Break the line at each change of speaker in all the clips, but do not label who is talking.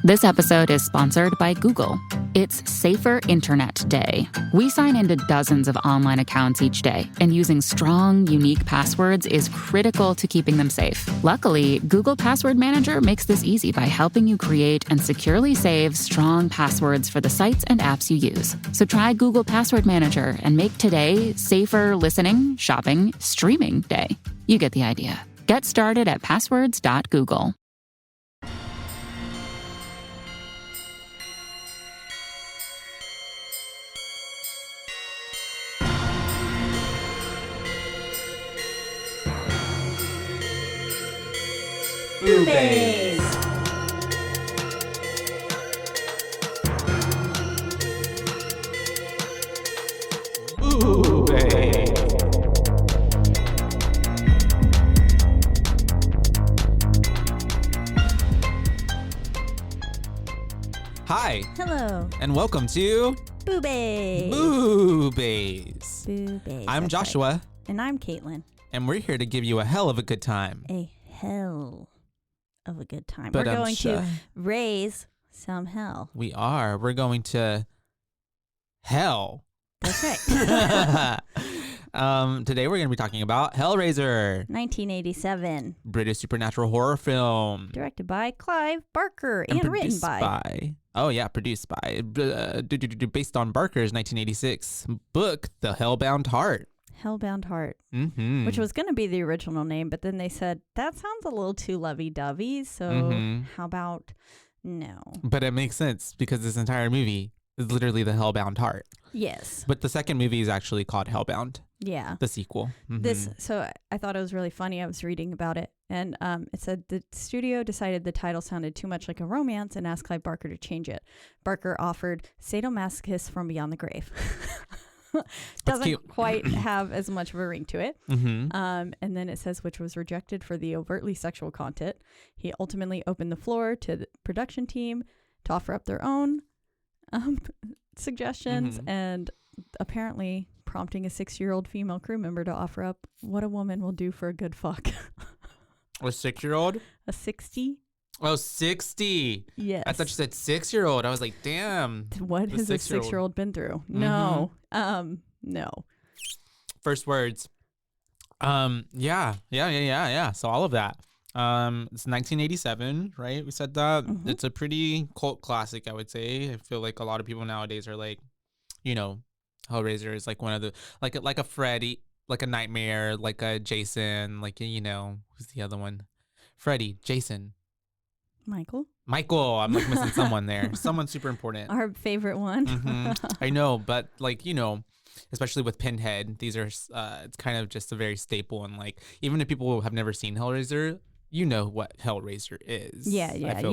This episode is sponsored by Google. It's Safer Internet Day. We sign into dozens of online accounts each day, and using strong, unique passwords is critical to keeping them safe. Luckily, Google Password Manager makes this easy by helping you create and securely save strong passwords for the sites and apps you use. So try Google Password Manager and make today safer listening, shopping, streaming day. You get the idea. Get started at passwords.google.
BooBaes.
BooBaes. Hi,
Hello.
and welcome to
BooBaes.
BooBaes.
BooBaes.
I'm
that's
Joshua,
right. And I'm Caitlin.
and we're here to give you a hell of a good time.
A hell of a good time.
But
We're
I'm
going to
sure-
raise some hell.
We are. We're going to hell.
That's right.
Today we're going to be talking about Hellraiser,
1987.
British supernatural horror film.
Directed by Clive Barker and written
produced
by.
Oh yeah, produced by. Based on Barker's 1986 book, The Hellbound Heart.
Hellbound Heart,
Mm-hmm.
which was going to be the original name, but then they said, that sounds a little too lovey-dovey, so
Mhm.
how about no?
But it makes sense because this entire movie is literally The Hellbound Heart.
Yes.
But the second movie is actually called Hellbound,
Yeah.
the sequel. Mhm.
So I thought it was really funny. I was reading about it, and it said the studio decided the title sounded too much like a romance and asked Clive Barker to change it. Barker offered Sadomasochist from Beyond the Grave. Doesn't
cute.
quite have as much of a ring to it.
Mhm.
And then it says, which was rejected for the overtly sexual content. He ultimately opened the floor to the production team to offer up their own suggestions,
Mhm.
and apparently prompting a 6-year-old female crew member to offer up what a woman will do for a good fuck.
A 6-year-old?
A 60?
Oh, 60.
Yes.
I thought you said 6-year-old. I was like, damn.
What
the
has a
6-year-old.
6-year-old been through? No. No.
First words. Yeah. So all of that. It's 1987, right? We said that.
Mhm.
It's a pretty cult classic, I would say. I feel like a lot of people nowadays are like, Hellraiser is like one of the like a Freddy, like a Nightmare, like a Jason, like who's the other one? Freddy, Jason,
Michael?
Michael. I'm like missing someone there. Someone super important.
Our favorite one.
Mhm. I know, but especially with Pinhead, these are it's kind of just a very staple, and like even if people have never seen Hellraiser, you know what Hellraiser is.
Yeah.
I feel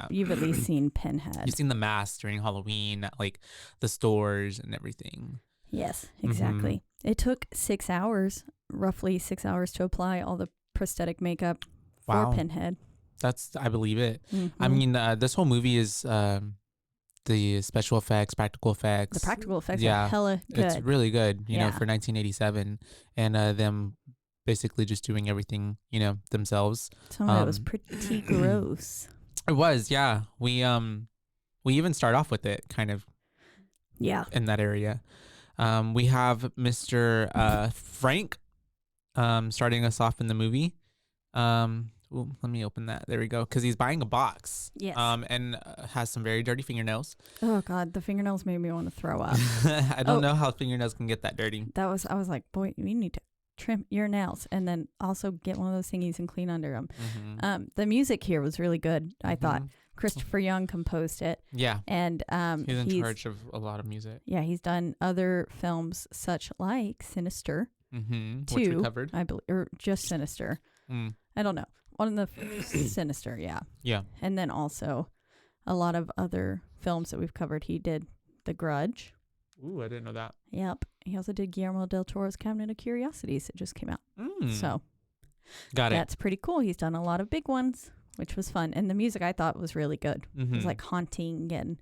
You've at least seen Pinhead.
You've seen the masks during Halloween at like the stores and everything.
Yes, exactly. It took 6 hours, roughly 6 hours, to apply all the prosthetic makeup for
Wow.
Pinhead.
I believe it. I
Mhm.
mean, this whole movie is the special effects, practical effects.
The practical effects
yeah,
are hella good.
It's really good,
Yeah.
for 1987, and them basically just doing everything, themselves.
Some of it was pretty gross.
It was, yeah. We even start off with it kind of
Yeah.
in that area. We have Mr. Frank starting us off in the movie. Let me open that. There we go. Because he's buying a box.
Yes.
And has some very dirty fingernails.
Oh God, the fingernails made me want to throw up.
I don't know how fingernails can get that dirty.
I was like, boy, you need to trim your nails and then also get one of those thingies and clean under them.
Mm-hmm.
The music here was really good. I thought
Mhm.
Christopher Young composed it,
Yeah.
and
He's in charge of a lot of music.
Yeah, he's done other films such like Sinister,
Mm-hmm. Which we
Two,
covered.
I believe, or just Sinister.
Mm.
I don't know. One of the Sinister, yeah.
Yeah.
And then also a lot of other films that we've covered. He did The Grudge.
Ooh, I didn't know that.
Yep. He also did Guillermo del Toro's Cabinet of Curiosities. It just came out. So
Got it.
that's pretty cool. He's done a lot of big ones, which was fun. And the music I thought was really good. It was like haunting and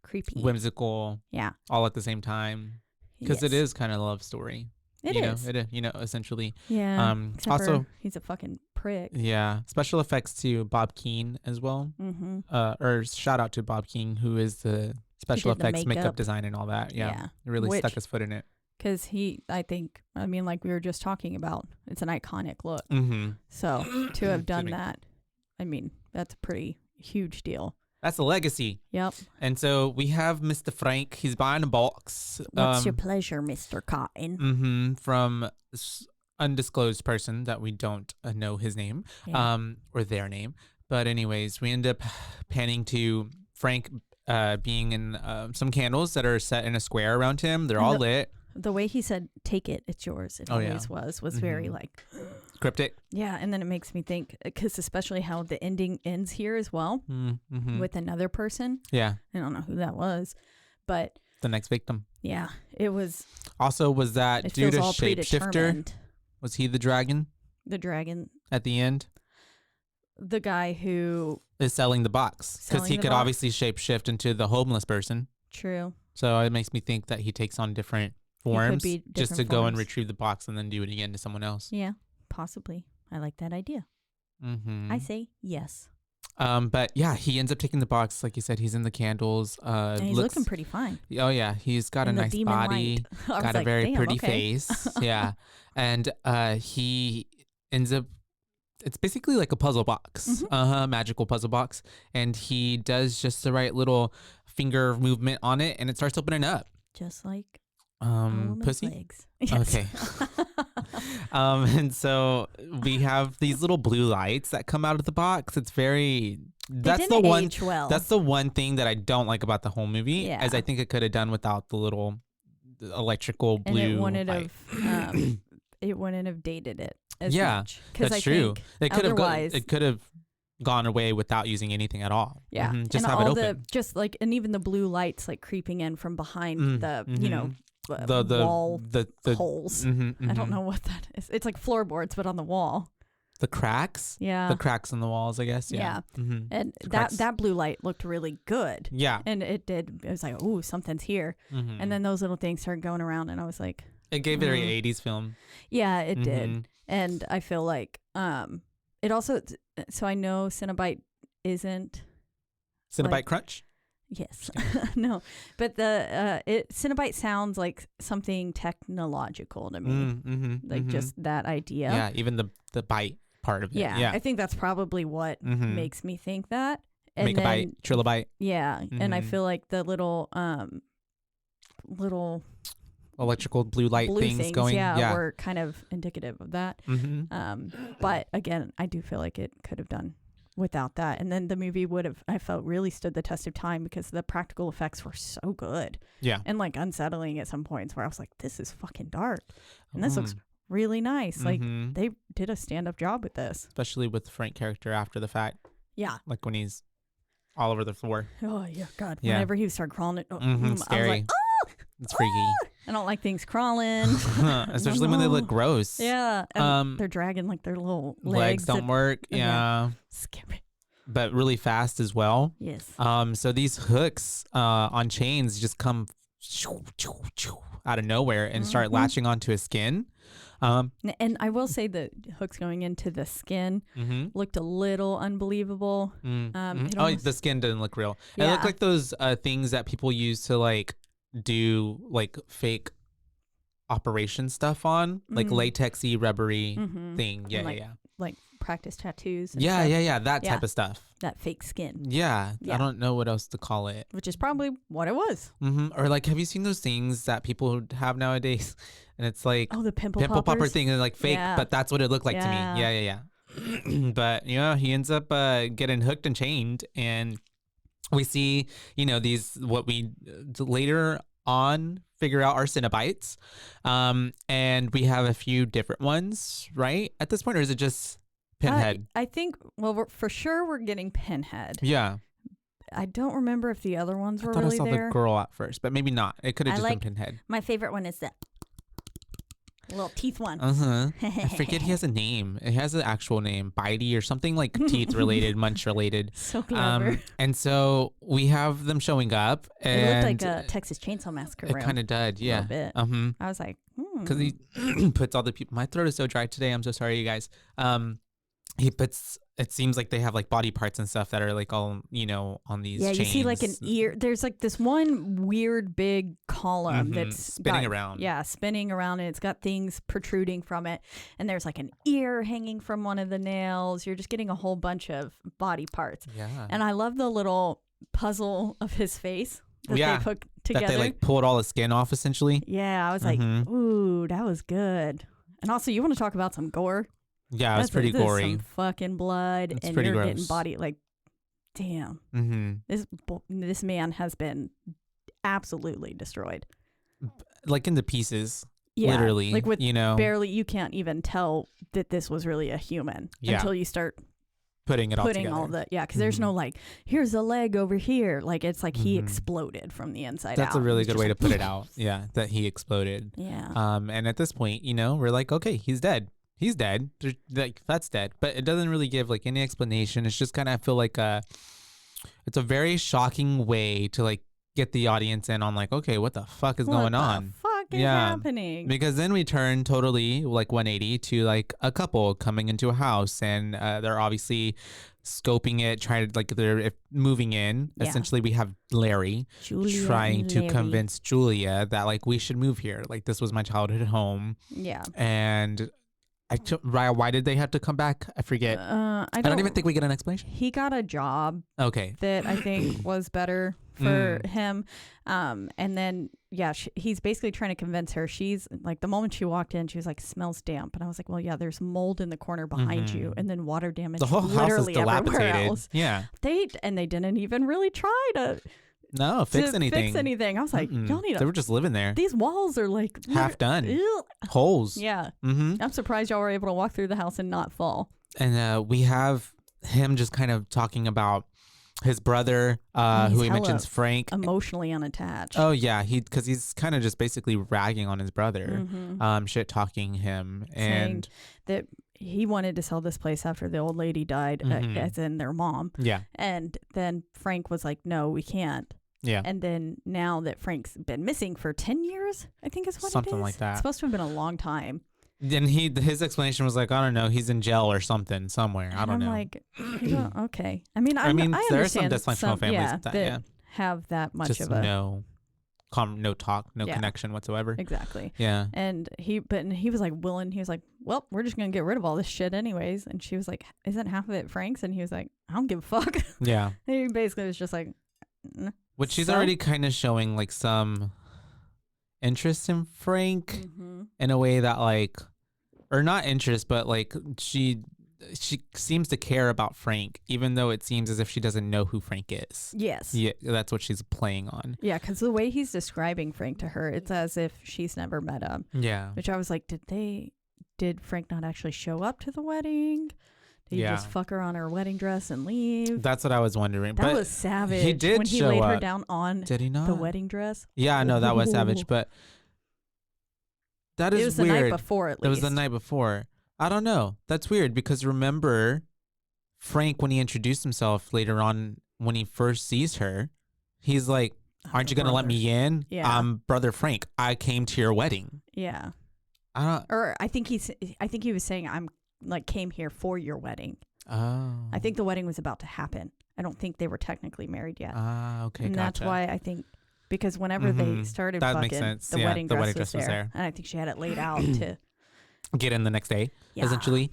creepy.
Whimsical.
Yeah.
All at the same time. Because it
Yes.
is kind of a love story.
It
you
is.
know, it, you know, essentially.
Yeah. Except
Also,
for he's a fucking prick.
yeah, special effects to Bob Keane as well.
Mm-hmm.
Or shout out to Bob King, who is the special
did the
effects, makeup
makeup.
design, and all that. Yeah, he really stuck his foot in it.
Because I mean, like we were just talking about, it's an iconic look.
Mm-hmm.
So to have done that, I mean, that's a pretty huge deal.
That's a legacy.
Yep.
And so we have Mr. Frank. He's buying a box.
What's your pleasure, Mr. Cotton?
Mm-hmm, from this undisclosed person that we don't know his name, or their name. But anyways, we end up panning to Frank being in some candles that are set in a square around him. They're all lit.
The way he said, "Take it, it's yours." It always was very like
cryptic.
Yeah, and then it makes me think, because especially how the ending ends here as well, with another person.
Yeah,
I don't know who that was, but
the next victim.
Yeah, it was.
Also, was that dude a shapeshifter? Was he the dragon?
The dragon
at the end.
The guy who
is selling the box, because he could obviously shapeshift into the homeless person.
True.
So it makes me think that he takes on different forms just to go and retrieve the box and then do it again to someone else.
Yeah, possibly. I like that idea.
Mm-hmm.
I say yes.
But yeah, he ends up taking the box. Like you said, he's in the candles.
And he's looking pretty fine.
Oh yeah, he's got a nice body, got a very pretty face. Yeah, and he ends up. It's basically like a puzzle box, magical puzzle box, and he does just the right little finger movement on it, and it starts opening up,
just like
pussy.
Legs. Yes.
Okay. And so we have these little blue lights that come out of the box. It's very. That's the one. That's the one thing that I don't like about the whole movie, as I think it could have done without the little electrical blue.
And it wouldn't have. It wouldn't have dated it. As much.
That's true. It could have gone away without using anything at all.
Yeah,
just
and
have it open.
And even the blue lights like creeping in from behind the
the
wall
the
holes. I don't know what that is. It's like floorboards, but on the wall.
The cracks.
Yeah,
the cracks in the walls, I guess. Yeah,
and that blue light looked really good.
Yeah,
and it did. It was like, oh, something's here. And then those little things started going around, and I was like,
it gave very 80s film.
Yeah, it did. And I feel like it also, so I know Cinnabite isn't
Cinnabite Crunch?
Yes. No, but Cinnabite sounds like something technological to me. Just that idea.
Yeah, even the bite part of it.
Yeah. I think that's probably what makes me think that. And
Make a bite, trilobite.
Yeah, and I feel like the little
electrical blue light things going,
were kind of indicative of that. But again, I do feel like it could have done without that, and then the movie would have, I felt, really stood the test of time because the practical effects were so good. Yeah, and like unsettling at some points where I was like, this is fucking dark, and this looks really nice. Like they did a stand-up job with this,
especially with the Frank character after the fact.
Yeah,
like when he's all over the floor.
Oh yeah, God. Yeah. Whenever he started crawling,
scary.
I was like, oh!
It's freaky.
I don't like things crawling.
Especially when they look gross.
Yeah. And they're dragging like their little legs.
Don't work. Yeah.
Scary.
But really fast as well.
Yes.
So these hooks on chains just come out of nowhere and start latching onto his skin.
And I will say the hooks going into the skin looked a little unbelievable.
The skin didn't look real. It looked like those things that people use to like do like fake operation stuff on, like latexy rubbery thing. Yeah,
like practice tattoos.
Yeah. That type of stuff.
That fake skin.
Yeah, I don't know what else to call it.
Which is probably what it was.
Or like, have you seen those things that people have nowadays? And it's like,
the pimple
popper thing is like fake, but that's what it looked like to me. Yeah. But he ends up getting hooked and chained, and we see, these, what we later on figure out are Cinnabites. And we have a few different ones, right? At this point, or is it just Pinhead?
I think, for sure we're getting Pinhead.
Yeah.
I don't remember if the other ones were really there.
I thought I saw the girl at first, but maybe not. It could have just been Pinhead.
My favorite one is little teeth one.
I forget he has a name. It has an actual name, Bitey or something like teeth related, munch related.
So clever.
And so we have them showing up, and
it looked like a Texas Chainsaw Massacre room.
It kind of did, yeah.
A little bit. I was like,
because he puts all the people. My throat is so dry today. I'm so sorry, you guys. He puts. It seems like they have like body parts and stuff that are like all on these.
Yeah,
chains.
you see like an ear. There's like this one weird big column that's
spinning around.
Yeah, spinning around, and it's got things protruding from it. And there's like an ear hanging from one of the nails. You're just getting a whole bunch of body parts.
Yeah.
And I love the little puzzle of his face that they put together.
That they like pulled all the skin off essentially.
Yeah, I was like, ooh, that was good. And also, you want to talk about some gore?
Yeah, it was pretty gory.
Some fucking blood,
it's
and
pretty
you're
gross.
getting body like, damn. This man has been absolutely destroyed,
like into pieces.
Yeah,
literally,
like with barely. You can't even tell that this was really a human until you start
putting all
the because there's no like, here's a leg over here. Like it's like he exploded from the inside out.
That's a really good way to put it out. Yeah, that he exploded.
Yeah.
And at this point, we're like, okay, he's dead. He's dead. Like that's dead. But it doesn't really give like any explanation. It's just kind of feel like it's a very shocking way to like get the audience in on like, okay, what the fuck is going on?
What the fuck is happening?
Because then we turn totally like 180 to like a couple coming into a house, and they're obviously scoping it, trying to like they're moving in. Yeah. Essentially, we have Larry trying to convince Julia that like we should move here. Like this was my childhood home.
Yeah.
And why did they have to come back? I forget. I don't even think we get an explanation.
He got a job.
Okay.
That I think was better for him. And then, he's basically trying to convince her. She's like, the moment she walked in, she was like, smells damp. And I was like, well, yeah, there's mold in the corner behind you, and then water damage.
The whole house is dilapidated.
Everywhere else.
Yeah.
They didn't even really try to
fix anything.
I was like, y'all need
They were just living there.
These walls are like
half done. Holes.
Yeah. I'm surprised y'all were able to walk through the house and not fall.
And we have him just kind of talking about his brother, who he mentions, Frank.
Emotionally unattached.
Oh, yeah. Because he's kind of just basically ragging on his brother, shit talking him. And
saying that he wanted to sell this place after the old lady died, as in their mom.
Yeah.
And then Frank was like, no, we can't.
Yeah.
And then now that Frank's been missing for 10 years, I think is what
something
it is.
Like that.
It's supposed to have been a long time.
Then his explanation was like, I don't know, he's in jail or something somewhere. I don't know.
I'm like, okay. I mean, I
there are some
understand
dysfunctional families
that have that much
just
of a
no talk, no connection whatsoever.
Exactly.
Yeah.
And he was like willing. He was like, well, we're just gonna get rid of all this shit anyways. And she was like, isn't half of it Frank's? And he was like, I don't give a fuck.
Yeah.
And he basically was just like,
which she's already kind of showing like some interest in Frank in a way that like, or not interest, but like she seems to care about Frank, even though it seems as if she doesn't know who Frank is.
Yes.
Yeah, that's what she's playing on.
Yeah, because the way he's describing Frank to her, it's as if she's never met him.
Yeah.
Which I was like, did Frank not actually show up to the wedding? Did he just fuck her on her wedding dress and leave?
That's what I was wondering.
That was savage.
He did
when he
show
laid
up.
her down on
Did he not?
the wedding dress.
Yeah, no, that was savage. But that is weird. It was
the night before, at least.
It was the night before. I don't know. That's weird because remember, Frank, when he introduced himself later on, when he first sees her, he's like, aren't you going to let me in?
Yeah.
I'm Brother Frank. I came to your wedding.
Yeah.
I
think he was saying, I'm like came here for your wedding.
Oh.
I think the wedding was about to happen. I don't think they were technically married yet.
Okay,
and
gotcha.
That's why I think, because whenever they started
that
fucking,
makes sense.
the wedding dress was there. And I think she had it laid out to
get in the next day, essentially.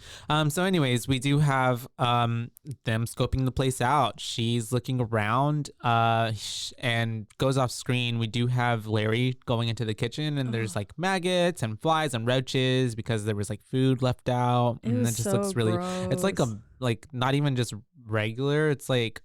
So anyways, we do have them scoping the place out. She's looking around and goes off screen. We do have Larry going into the kitchen, and there's like maggots and flies and roaches because there was like food left out. And it just looks really gross. It's like not even just regular. It's like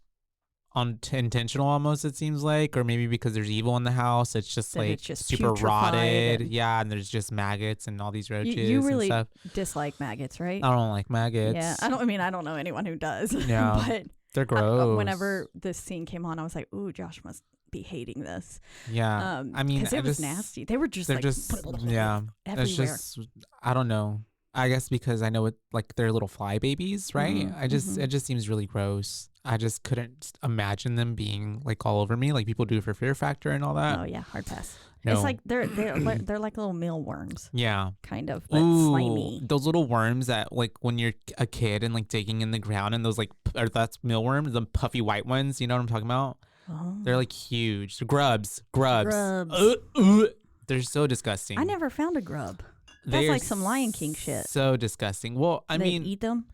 intentional almost, it seems like, or maybe because there's evil in the house, it's just like it's just super rotted. And there's just maggots and all these roaches.
You really
and stuff.
dislike maggots, right?
I don't like maggots.
Yeah, I don't know anyone who does.
Yeah.
But
They're gross.
Whenever this scene came on, I was like, ooh, Josh must be hating this.
Yeah. I mean,
because it was nasty. They were just
they're
like,
just,
everywhere.
It's just, I don't know. I guess because I know it, like they're little fly babies, right? It just seems really gross. I just couldn't imagine them being like all over me, like people do for Fear Factor and all that.
Oh yeah, hard pass.
No.
It's like they're like little mealworms.
Yeah,
kind of, but slimy.
Those little worms that like when you're a kid and like digging in the ground, and those like that's mealworms, the puffy white ones. You know what I'm talking about?
Oh.
They're like huge. Grubs. They're so disgusting.
I never found a grub. That's like some Lion King shit.
So disgusting. Well, I mean,
eat them.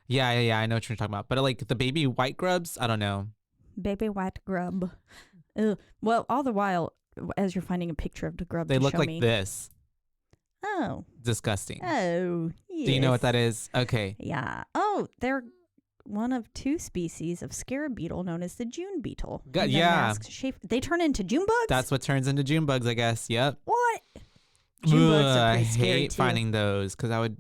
Yeah. I know what you're talking about. But like the baby white grubs, I don't know.
Baby white grub. Ugh. Well, all the while, as you're finding a picture of the grub,
they look like this.
Oh.
Disgusting.
Oh. Yes.
Do you know what that is? Okay.
Yeah. Oh, they're one of two species of scarab beetle known as the June beetle.
Yeah.
They turn into June bugs?
That's what turns into June bugs, I guess. Yep.
What? June bugs are pretty scary.
I hate finding those because I would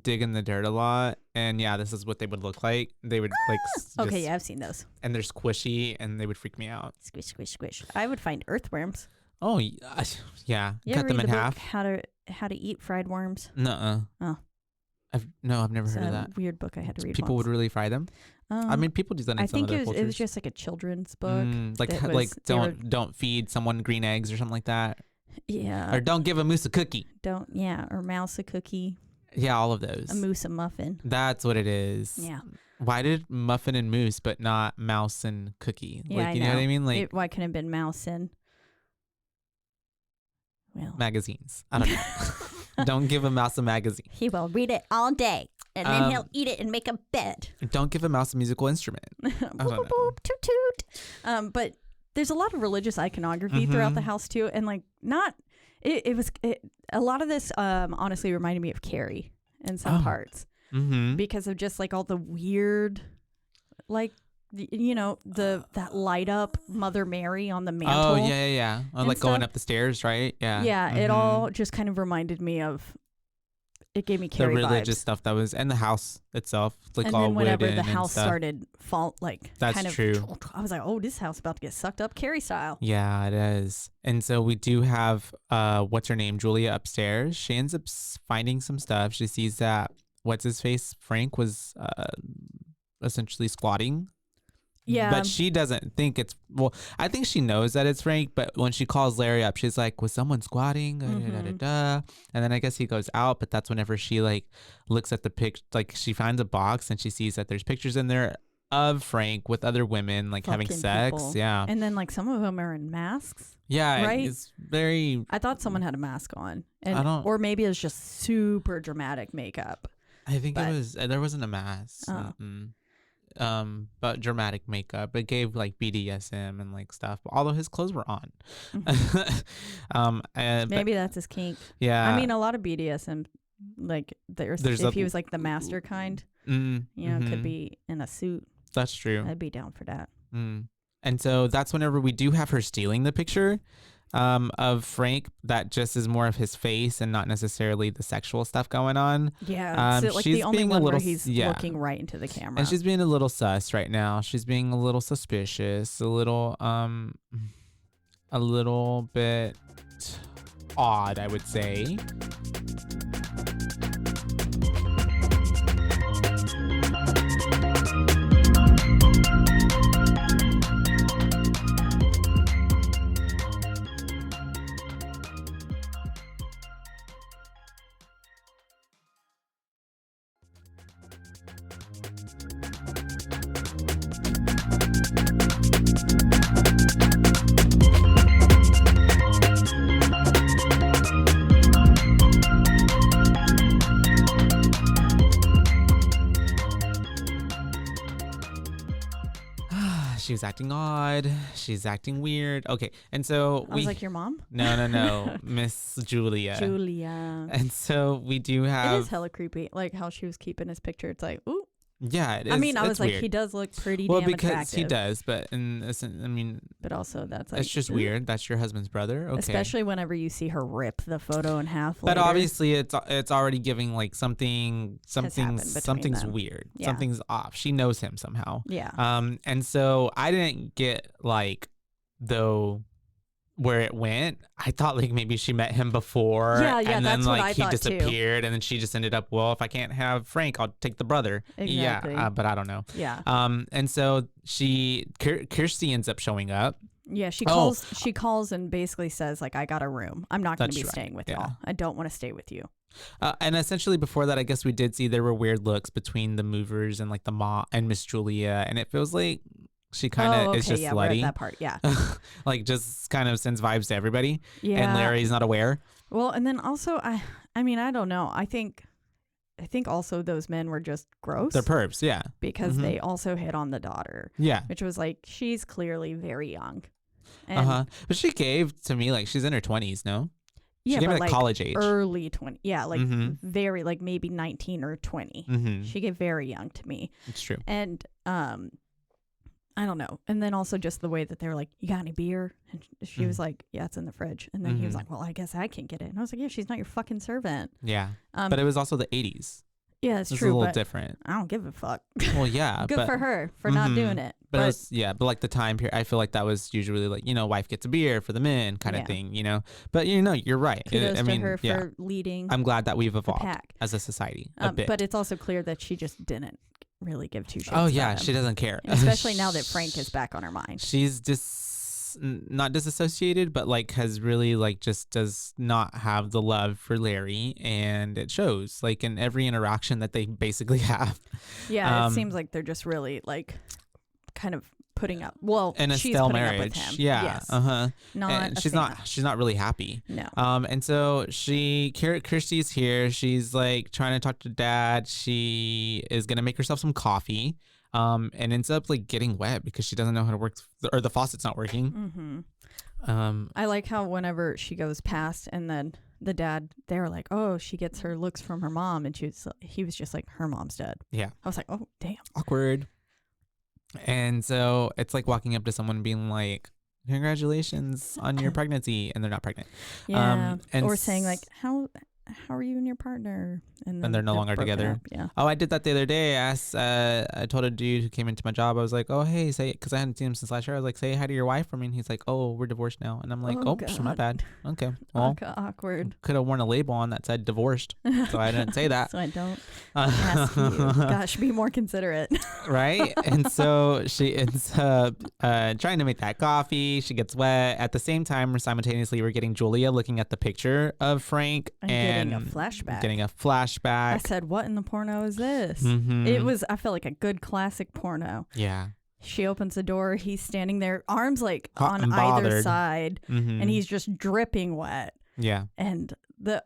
dig in the dirt a lot, and yeah, this is what they would look like. They would like
okay, yeah, I've seen those,
and they're squishy, and they would freak me out.
Squish, squish, squish. I would find earthworms.
Oh yeah,
you
cut them in half.
How to eat fried worms?
Nuh-uh.
Oh,
I've never heard of that.
Weird book I had to read.
People would really fry them. I mean, people do that in some other cultures.
It was just like a children's book.
Don't feed someone green eggs or something like that.
Yeah.
Or don't give a moose a cookie.
Or mouse a cookie.
Yeah, all of those.
A moose a muffin.
That's what it is.
Yeah.
Why did muffin and moose but not mouse and cookie?
Yeah,
you know what I mean? Like
why couldn't it have been mouse and
magazines? I don't know. Don't give a mouse a magazine.
He will read it all day. And then he'll eat it and make a bed.
Don't give a mouse a musical instrument.
Boop, boop, boop, toot, toot. But there's a lot of religious iconography throughout the house too, and like a lot of this honestly reminded me of Carrie in some parts because of just like all the weird, like that light up Mother Mary on the mantle.
Oh yeah. Like going up the stairs, right? Yeah.
Yeah, it all just kind of reminded me of. It gave me Carrie
the religious
vibes.
Stuff that was, and the house itself, like
and
all
then whenever
wooden
the house
stuff.
started
that's
kind of
true.
I was like, oh, this house is about to get sucked up Carrie style.
Yeah, it is. And so we do have what's her name, Julia, upstairs. She ends up finding some stuff. She sees that what's his face, Frank, was essentially squatting.
Yeah.
But she doesn't think it's, I think she knows that it's Frank, but when she calls Larry up, she's like, was someone squatting? And then I guess he goes out, but that's whenever she like looks at the picture, like she finds a box and she sees that there's pictures in there of Frank with other women like having sex.
People.
Yeah.
And then like some of them are in masks.
Yeah.
Right?
It's very.
I thought someone had a mask on.
Or
maybe it was just super dramatic makeup.
I think there wasn't a mask.
Oh.
But dramatic makeup. It gave like BDSM and like stuff, although his clothes were on.
Maybe that's his kink.
Yeah.
I mean, a lot of BDSM, like if he was like the master kind, could be in a suit.
That's true.
I'd be down for that.
And so that's whenever we do have her stealing the picture of Frank, that just is more of his face and not necessarily the sexual stuff going on.
Yeah, so like
she's
the only
being
one
a little,
where he's looking right into the camera.
And she's being a little sus right now. She's being a little suspicious, a little bit odd, I would say. She was acting odd. She's acting weird. Okay, and so
I was like, your mom?
No, Miss Julia.
Julia.
And so we do have.
It is hella creepy, like how she was keeping his picture. It's like, ooh.
Yeah, it is.
I mean, I was
it's
like,
weird.
he does look pretty
Well,
damn
because
attractive.
he does, but I mean,
But also, that's like,
it's just weird. That's your husband's brother, okay?
Especially whenever you see her rip the photo in half.
But
later.
obviously, it's already giving like something's
them.
weird.
Yeah.
Something's off. She knows him somehow.
Yeah.
And so I didn't get like though where it went. I thought like maybe she met him before.
Yeah,
and then
that's what
like
I
he
thought, too.
disappeared, and then she just ended up. Well, if I can't have Frank, I'll take the brother.
Exactly.
Yeah, but I don't know.
Yeah.
And so Kirsty ends up showing up.
Yeah, she calls. She calls and basically says like, "I got a room. I'm not going to be
That's right,
staying with
yeah.
y'all. I don't want to stay with you."
And essentially before that, I guess we did see there were weird looks between the movers and like the mom and Miss Julia, and it feels like she kind of is just
yeah,
slutty.
we're at that part. Yeah.
Like just kind of sends vibes to everybody.
Yeah.
And Larry's not aware.
Well, and then also, I mean, I don't know. I think also those men were just gross.
They're perps, yeah.
Because they also hit on the daughter.
Yeah.
Which was like, she's clearly very young. And
But she gave to me like she's in her 20s, no?
Yeah,
she gave
but
me like college age.
Early 20. Yeah, like very, like maybe 19 or 20.
Mm-hmm.
She gave very young to me.
It's true.
And I don't know. And then also just the way that they were like, "You got any beer?" And she was like, "Yeah, it's in the fridge." And then he was like, "Well, I guess I can get it." And I was like, "Yeah, she's not your fucking servant."
Yeah. But it was also the 80s.
Yeah, it's
This
true.
is a little
but
different.
I don't give a fuck.
Well, yeah.
Good for her for not doing it.
But it was, yeah, but like the time period, I feel like that was usually like, wife gets a beer for the men kind of thing, But you're right.
Kudos
I mean,
to her
yeah.
for leading.
I'm glad that we've evolved
pack.
as a society a bit.
But it's also clear that she just didn't really give two shits.
Oh yeah,
about him.
she doesn't care.
Especially now that Frank is back on her mind.
She's not disassociated, but like has really like just does not have the love for Larry, and it shows like in every interaction that they basically have.
Yeah, it seems like they're just really like kind of putting up. Well,
in a
she's
stale
putting
marriage.
up with him.
Yeah.
Yes.
And she's not really happy.
No.
And so Kirsty's here. She's like trying to talk to Dad. She is gonna make herself some coffee. And ends up like getting wet because she doesn't know how to work, or the faucet's not working.
I like how whenever she goes past, and then the dad, they're like, "Oh, she gets her looks from her mom," and he was just like, "Her mom's dead."
Yeah.
I was like, "Oh, damn."
Awkward. And so it's like walking up to someone being like, "Congratulations on your pregnancy," and they're not pregnant.
Yeah.
And
or saying like, "How are you and your partner?" And
they're no longer
broken
together.
up. Yeah.
Oh, I did that the other day. I told a dude who came into my job, I was like, "Oh, hey, say," because I hadn't seen him since last year. I was like, "Say hi to your wife for me." And he's like, "Oh, we're divorced now." And I'm like,
Oh,
"Oh, my
God.
bad. Okay, well,
Awkward.
could have worn a label on that said divorced, so I didn't say that."
So I don't ask you. Gosh, be more considerate.
Right? And so she ends up trying to make that coffee. She gets wet. At the same time, simultaneously, we're getting Julia looking at the picture of Frank
and getting a flashback. I said, "What in the porno is this?" It was, I felt like a good classic porno.
Yeah.
She opens the door. He's standing there, arms like
Hot
on
and
either
bothered.
side, and he's just dripping wet.
Yeah.
And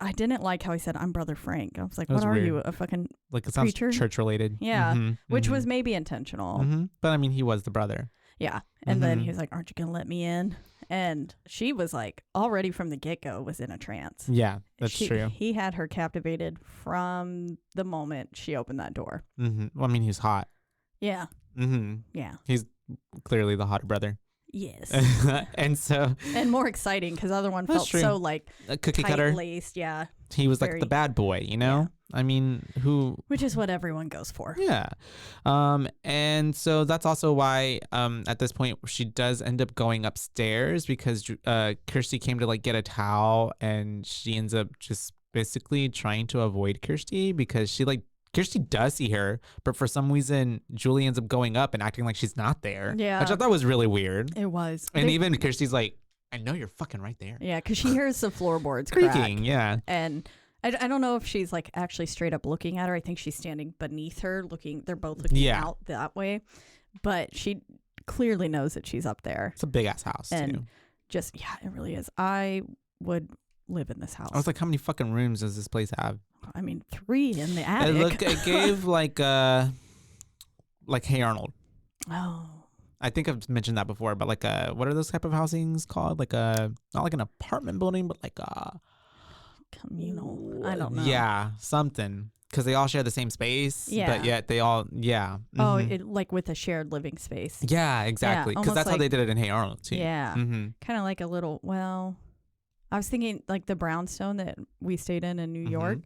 I didn't like how he said, "I'm Brother Frank." I was like,
That was
"What are
weird.
you, a fucking
Like it sounds
preacher?"
church related.
Yeah. Which was maybe intentional.
But I mean, he was the brother.
Yeah. And then he was like, "Aren't you gonna let me in?" And she was like, already from the get-go was in a trance.
Yeah, that's true.
He had her captivated from the moment she opened that door.
Well, I mean, he's hot.
Yeah. Yeah.
He's clearly the hotter brother.
Yes. And more exciting because the other one felt
true.
so like
A cookie cutter.
tight-laced. Yeah.
He was like
Very-
the bad boy,
Yeah.
I mean,
Which is what everyone goes for.
Yeah. And so that's also why at this point she does end up going upstairs because Kirsty came to like get a towel, and she ends up just basically trying to avoid Kirsty because Kirsty does see her, but for some reason Julie ends up going up and acting like she's not there.
Yeah.
Which I thought was really weird.
It was.
And even Kirsty's like, "I know you're fucking right there."
Yeah, because she hears the floorboards
Creaking,
crack.
yeah.
And I don't know if she's like actually straight up looking at her. I think she's standing beneath her looking. They're both looking out that way. But she clearly knows that she's up there.
It's a big ass house
And
too.
just, yeah, it really is. I would live in this house.
I was like, how many fucking rooms does this place have?
I mean, 3 in the attic.
It gave like Hey Arnold.
Oh.
I think I've mentioned that before, but like what are those type of housings called? Like not like an apartment building, but like a
Communal. I don't know.
Yeah, something. because they all share the same space, but yet they all,
Oh, like with a shared living space.
Yeah, exactly. Because that's how they did it in Hey Arnold, too.
Yeah. Kind of like a little, well, I was thinking like the brownstone that we stayed in New York,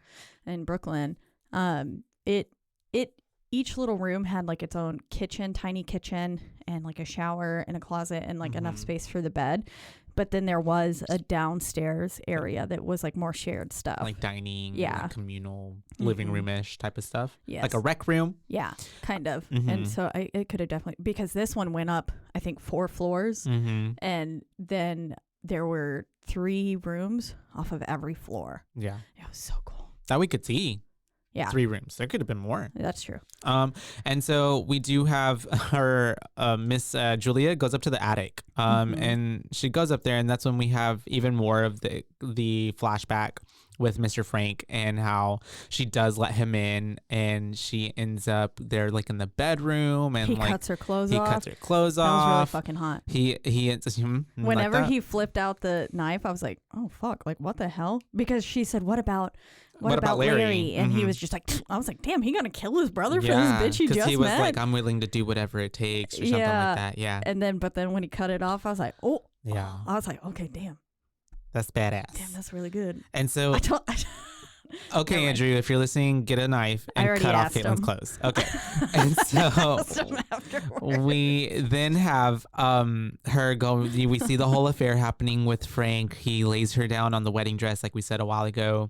in Brooklyn. Each little room had like its own kitchen, tiny kitchen, and like a shower and a closet and like enough space for the bed. But then there was a downstairs area that was like more shared stuff.
Like dining, like communal living room-ish type of stuff.
Yes.
Like a rec room.
Yeah, kind of. And so it could have definitely, because this one went up, I think 4 floors. And then there were 3 rooms off of every floor.
Yeah.
It was so cool.
That we could see.
Yeah.
3 rooms. There could have been more.
That's true.
And so we do have her, Miss Julia goes up to the attic. And she goes up there, and that's when we have even more of the flashback with Mr. Frank and how she does let him in, and she ends up there like in the bedroom, and
he
like
cuts her clothes off.
He cuts her clothes off.
That was really fucking hot.
He ends
whenever
like
he flipped out the knife, I was like, oh fuck, like what the hell? Because she said, what about Larry? And he was just like, I was like, damn, he gonna kill his brother for this bitch he just met?
He was like, I'm willing to do whatever it takes, or something like that. Yeah.
And but then when he cut it off, I was like, oh
yeah.
I was like, okay, damn.
That's badass.
Damn, that's really good.
And so, okay, Andrew, if you're listening, get a knife and cut off Caitlin's clothes. Okay. And so we then have her go. We see the whole affair happening with Frank. He lays her down on the wedding dress, like we said a while ago,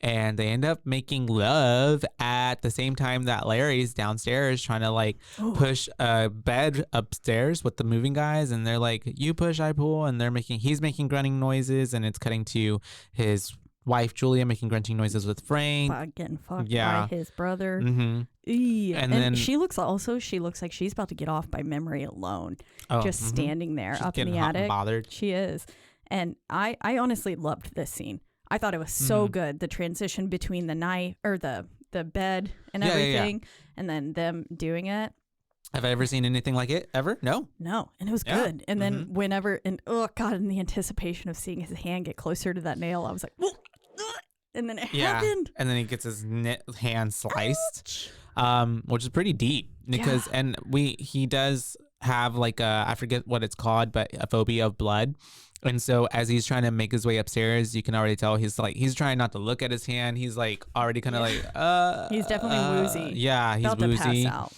and they end up making love at the same time that Larry's downstairs trying to like push a bed upstairs with the moving guys, and they're like, you push, I pull, and he's making grunting noises, and it's cutting to his wife Julia making grunting noises with Frank,
getting fucked by his brother.
And
then she looks like she's about to get off by memory alone, just standing there
she's
up in the
hot
attic.
And bothered.
She is, and I honestly loved this scene. I thought it was so good, the transition between the knife or the bed and everything, and then them doing it.
Have I ever seen anything like it ever? No,
and it was good. And then whenever, and oh god, in the anticipation of seeing his hand get closer to that nail, I was like, and then it happened.
And then he gets his hand sliced, which is pretty deep because, and he does have like I forget what it's called, but a phobia of blood. And so as he's trying to make his way upstairs, you can already tell he's trying not to look at his hand. He's like already kind of like,
he's definitely woozy.
Yeah, he's
about
woozy.
To pass out.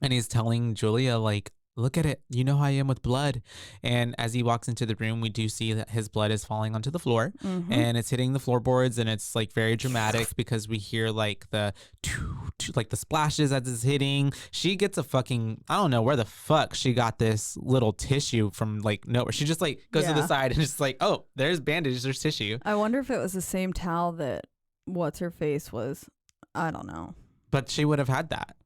And he's telling Julia, like, look at it. You know how I am with blood. And as he walks into the room, we do see that his blood is falling onto the floor and it's hitting the floorboards. And it's like very dramatic because we hear like the splashes as it's hitting. She gets a fucking, I don't know where the fuck she got this little tissue from, like nowhere. She just like goes to the side and just like, oh, there's bandage, there's tissue.
I wonder if it was the same towel that what's-her-face was. I don't know.
But she would have had that.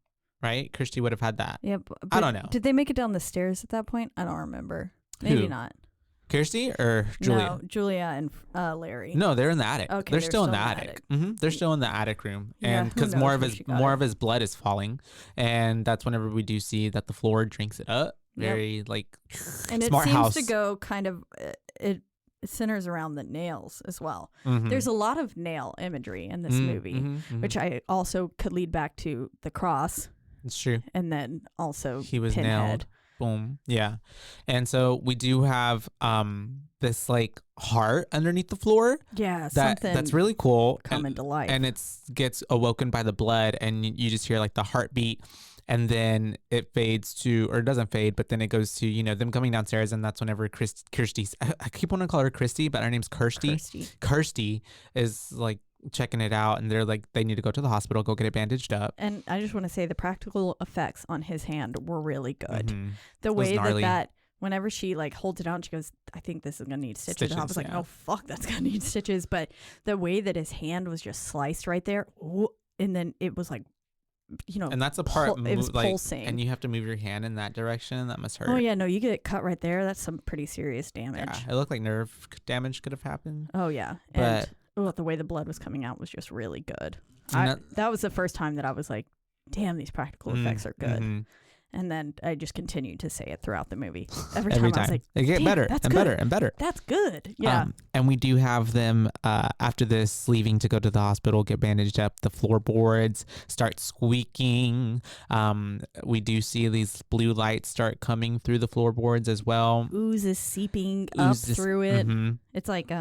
Right? Kirsty would have had that.
Yeah, but
I don't know.
Did they make it down the stairs at that point? I don't remember. Maybe not.
Kirsty or Julia?
No, Julia and Larry.
No, they're in the attic.
Okay,
they're still in the attic. They're still in the attic room, and because more of his blood is falling, and that's whenever we do see that the floor drinks it up. Very like
and
smart
it seems
house.
to go kind of it centers around the nails as well. There's a lot of nail imagery in this movie, which I also could lead back to the cross.
It's true.
And then also
he was
Pinhead.
Nailed. Boom. Yeah. And so we do have this like heart underneath the floor.
Yeah.
That's really cool.
Coming to life.
And it gets awoken by the blood, and you just hear like the heartbeat, and then it fades to, or it doesn't fade, but then it goes to, them coming downstairs, and that's whenever Kirsty, I keep wanting to call her Christy, but her name's Kirsty. Kirsty is like checking it out, and they're like, they need to go to the hospital, go get it bandaged up.
And I just want to say the practical effects on his hand were really good. The way that whenever she like holds it out and she goes, I think this is gonna need stitches. And I was like, oh fuck, that's gonna need stitches. But the way that his hand was just sliced right there, and then it was like,
and that's a part
it was
like,
pulsing,
and you have to move your hand in that direction. That must hurt.
Oh yeah, no, you get it cut right there. That's some pretty serious damage.
Yeah, it looked like nerve damage could have happened.
Oh yeah,
but
the way the blood was coming out was just really good. That was the first time that I was like, damn, these practical effects are good. And then I just continued to say it throughout the movie. Every
Every
time I was
time.
like,
They get
"Damn,
better
that's
and
good.
better and better.
That's good. Yeah.
And we do have them after this leaving to go to the hospital, get bandaged up. The floorboards start squeaking. We do see these blue lights start coming through the floorboards as well.
Ooze is seeping up through it.
Mm-hmm.
It's like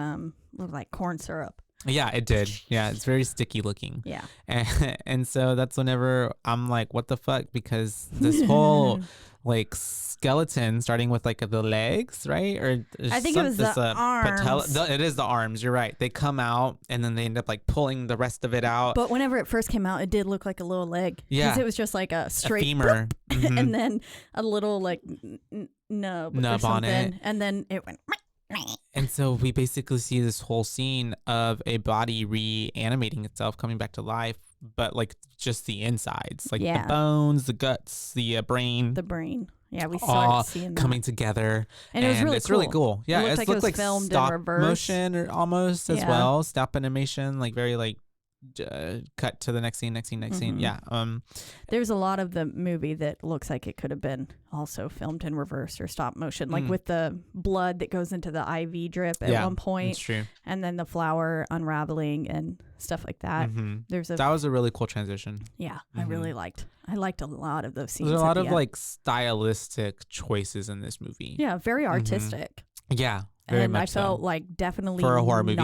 corn syrup.
Yeah, it did. Yeah, it's very sticky looking.
Yeah.
And so that's whenever I'm like, what the fuck? Because this whole like skeleton, starting with like the legs, right? Or
I think it was the arms.
It is the arms. You're right. They come out and then they end up like pulling the rest of it out.
But whenever it first came out, it did look like a little leg.
Yeah.
Because it was just like a straight
femur. Mm-hmm.
and then a little like nub or something.
On it.
And then it went.
And so we basically see this whole scene of a body reanimating itself, coming back to life, but like just the insides, like the bones, the guts, the brain.
The brain. Yeah, we started seeing that.
Coming together.
And it was really
it's
cool.
really cool. Yeah,
it looked like
filmed
stop
in reverse motion or almost as well. Stop animation, like very like cut to the next scene. Yeah.
There's a lot of the movie that looks like it could have been also filmed in reverse or stop motion, like with the blood that goes into the IV drip at one point.
That's true.
And then the flower unraveling and stuff like that.
Mm-hmm. That was a really cool transition.
Yeah, mm-hmm. I liked a lot of those scenes.
There's a lot of like stylistic choices in this movie.
Yeah, very artistic.
Mm-hmm. Yeah, very much
I felt like definitely
for a horror movie.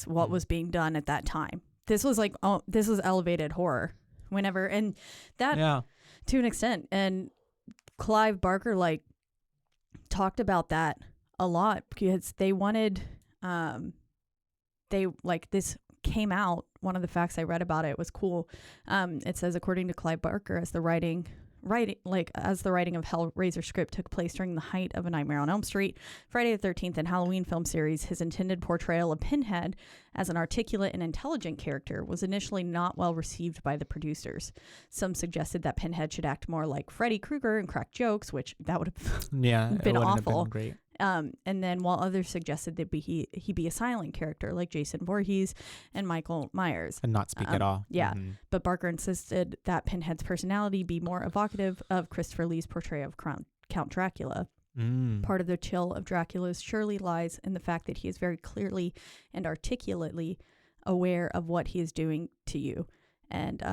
What was being done at that time. This was like this was elevated horror whenever, and that to an extent. And Clive Barker like talked about that a lot because they wanted this came out. One of the facts I read about it was cool. It says, according to Clive Barker, as the writing of Hellraiser script took place during the height of A Nightmare on Elm Street, Friday the 13th, and Halloween film series, his intended portrayal of Pinhead as an articulate and intelligent character was initially not well received by the producers. Some suggested that Pinhead should act more like Freddy Krueger and crack jokes, which that would have been awful.
Have been great.
And then while others suggested that he be a silent character like Jason Voorhees and Michael Myers.
And not speak at all.
Yeah. Mm-hmm. But Barker insisted that Pinhead's personality be more evocative of Christopher Lee's portrayal of Count Dracula. Part of the chill of Dracula's surely lies in the fact that he is very clearly and articulately aware of what he is doing to you. And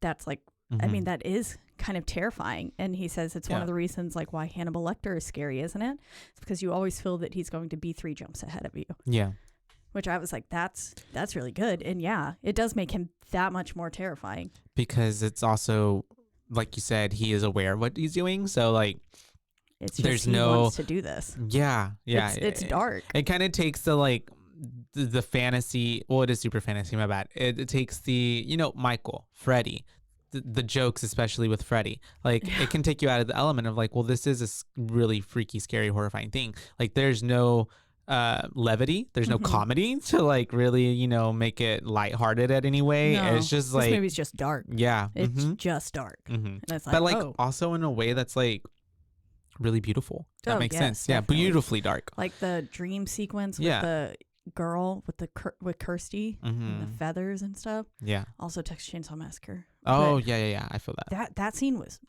that's like, I mean, that is kind of terrifying. And he says it's one of the reasons like why Hannibal Lecter is scary, isn't it? It's because you always feel that he's going to be 3 jumps ahead of you.
Yeah.
Which I was like, that's really good. And yeah, it does make him that much more terrifying.
Because it's also, like you said, he is aware of what he's doing. So like,
it's just he wants to do this.
Yeah.
It's dark.
It kind of takes the like the fantasy. Well, it is super fantasy. My bad. It takes the Michael, Freddy. The jokes, especially with Freddy, like it can take you out of the element of like, well, this is a really freaky, scary, horrifying thing. Like there's no levity, there's no comedy to like really, make it lighthearted at any way.
No,
it's just like
this movie's just dark.
Yeah,
it's just dark. And it's like,
but like also in a way that's like really beautiful. That makes sense. Definitely. Yeah, beautifully dark.
Like the dream sequence with the girl with Kirsty and the feathers and stuff.
Yeah.
Also Texas Chainsaw Massacre.
Oh, yeah. I feel that.
That scene was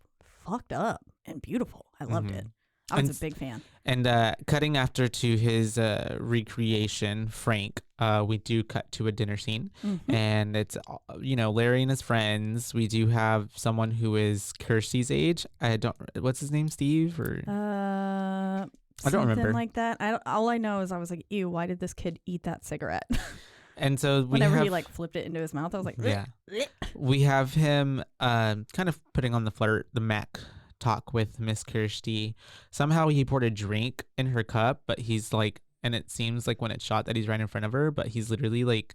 fucked up and beautiful. I loved it. I was a big fan. And
cutting after to his recreation, Frank, we do cut to a dinner scene. And it's, Larry and his friends. We do have someone who is Kirsty's age. What's his name, Steve? Or I don't remember.
Something like that. All I know is I was like, ew, why did this kid eat that cigarette?
And so
whenever he like flipped it into his mouth, I was like,
yeah. We have him kind of putting on the Mac talk with Miss Kirsty. Somehow he poured a drink in her cup, but he's like, and it seems like when it's shot that he's right in front of her, but he's literally like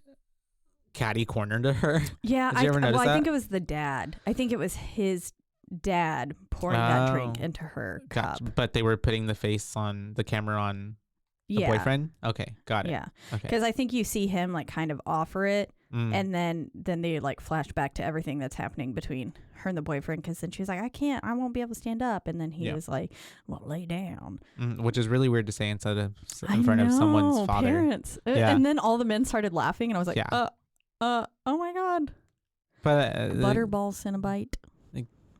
catty cornered to her.
Yeah.
Did you ever notice that?
I think it was the dad. I think it was his dad pouring that drink into her cup.
But they were putting the camera on the boyfriend? Okay, got it.
Yeah.
Okay.
Because I think you see him like kind of offer it, and then they like flash back to everything that's happening between her and the boyfriend, because then she's like, I won't be able to stand up. And then he was like, well, lay down.
Which is really weird to say in front of someone's father.
Parents. And then all the men started laughing, and I was like, oh my God.
But
Butterball Cinnabite.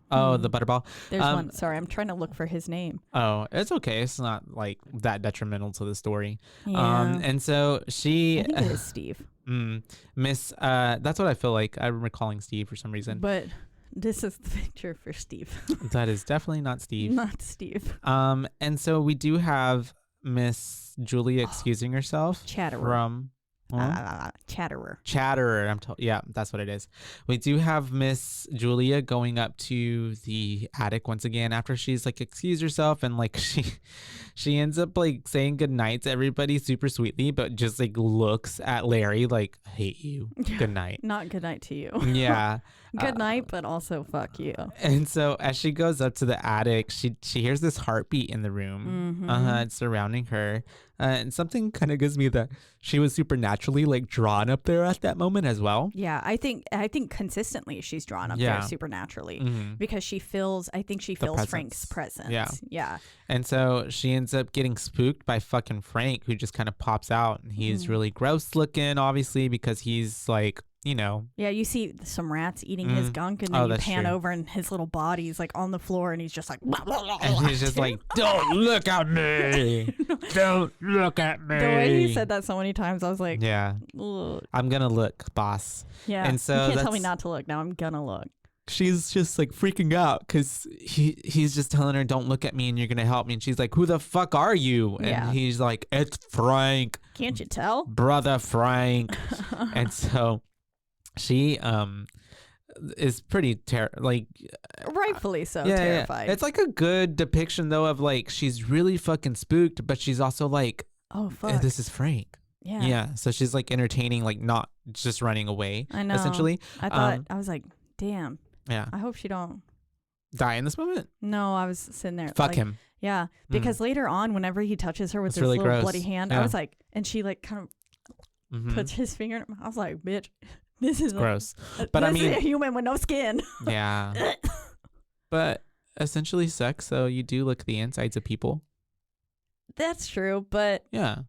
Oh, the Butterball.
There's one. Sorry, I'm trying to look for his name.
Oh, it's okay. It's not like that detrimental to the story.
Yeah.
And so she,
I think it is Steve.
Miss, that's what I feel like. I'm recalling Steve for some reason.
But this is the picture for Steve.
That is definitely not Steve.
Not Steve.
And so we do have Miss Julia excusing herself
Chatterer.
from
Chatterer.
Chatterer. Yeah, that's what it is. We do have Miss Julia going up to the attic once again after she's like excused herself, and like she ends up like saying goodnight to everybody super sweetly, but just like looks at Larry like, hate you. Good night.
Not good night to you.
Yeah.
Good night, but also fuck you.
And so as she goes up to the attic, she hears this heartbeat in the room. It's surrounding her. And something kind of gives me that she was supernaturally like drawn up there at that moment as well.
Yeah, I think consistently she's drawn up there supernaturally because she feels Frank's presence. Yeah.
And so she ends up getting spooked by fucking Frank, who just kind of pops out, and he's really gross looking, obviously, because he's like, you know.
Yeah, you see some rats eating his gunk, and then you pan over, and his little body's like on the floor, and he's just like, blah, blah, blah,
and he's just like, don't look at me. Don't look at me.
The way he said that so many times, I was like,
yeah,
ugh.
I'm gonna look, boss.
Yeah,
and so
you can't tell me not to look. Now I'm gonna look.
She's just like freaking out because he's just telling her, don't look at me and you're gonna help me, and she's like, who the fuck are you? And he's like, it's Frank.
Can't you tell?
Brother Frank. And so she is pretty
rightfully so terrified.
Yeah. It's like a good depiction though of like she's really fucking spooked, but she's also like,
oh fuck,
this is Frank. Yeah. So she's like entertaining, like not just running away.
I know.
Essentially,
I thought I was like, damn.
Yeah.
I hope she don't
die in this moment.
No, I was sitting there.
Fuck
like,
him.
Yeah, because later on, whenever he touches her with his
really
little
gross.
bloody hand, I was like, and she like kind of puts his finger in. I was like, bitch, this is
gross. But I mean,
a human with no skin.
Yeah. But essentially sex, so you do look at the insides of people.
That's true, but
yeah,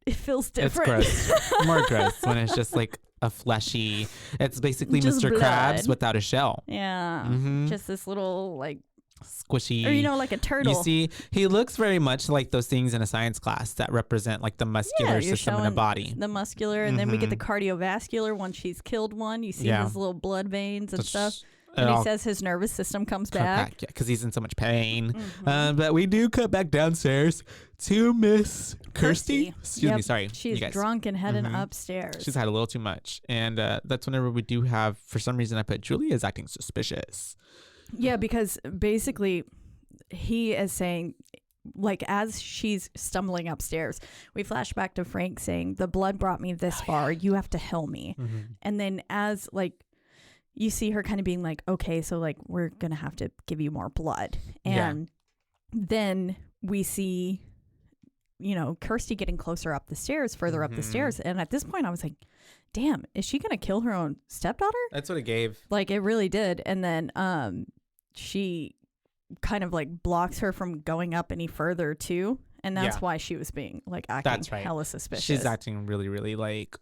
it feels different.
It's gross. More gross when it's just like a fleshy. It's basically just Mr.
blood.
Krabs without a shell.
Yeah, just this little like
squishy,
or like a turtle.
You see, he looks very much like those things in a science class that represent like the muscular system in a body.
The muscular, and then we get the cardiovascular. Once she's killed one, you see his little blood veins and stuff. And he says his nervous system comes back.
Because he's in so much pain. But we do cut back downstairs to Miss Kirsty. Excuse me, sorry.
She's drunk and heading upstairs.
She's had a little too much. And that's whenever we do have, for some reason, I put Julia is acting suspicious.
Yeah, because basically he is saying, like, as she's stumbling upstairs, we flash back to Frank saying, the blood brought me this far. You have to heal me. And then as, like, you see her kind of being like, okay, so like we're going to have to give you more blood. And then we see, you know, Kirsty getting closer up the stairs, further up the stairs. And at this point I was like, damn, is she going to kill her own stepdaughter?
That's what it gave. Like
it really did. And then she kind of like blocks her from going up any further too. And that's why she was being like acting hella suspicious.
She's acting really, really like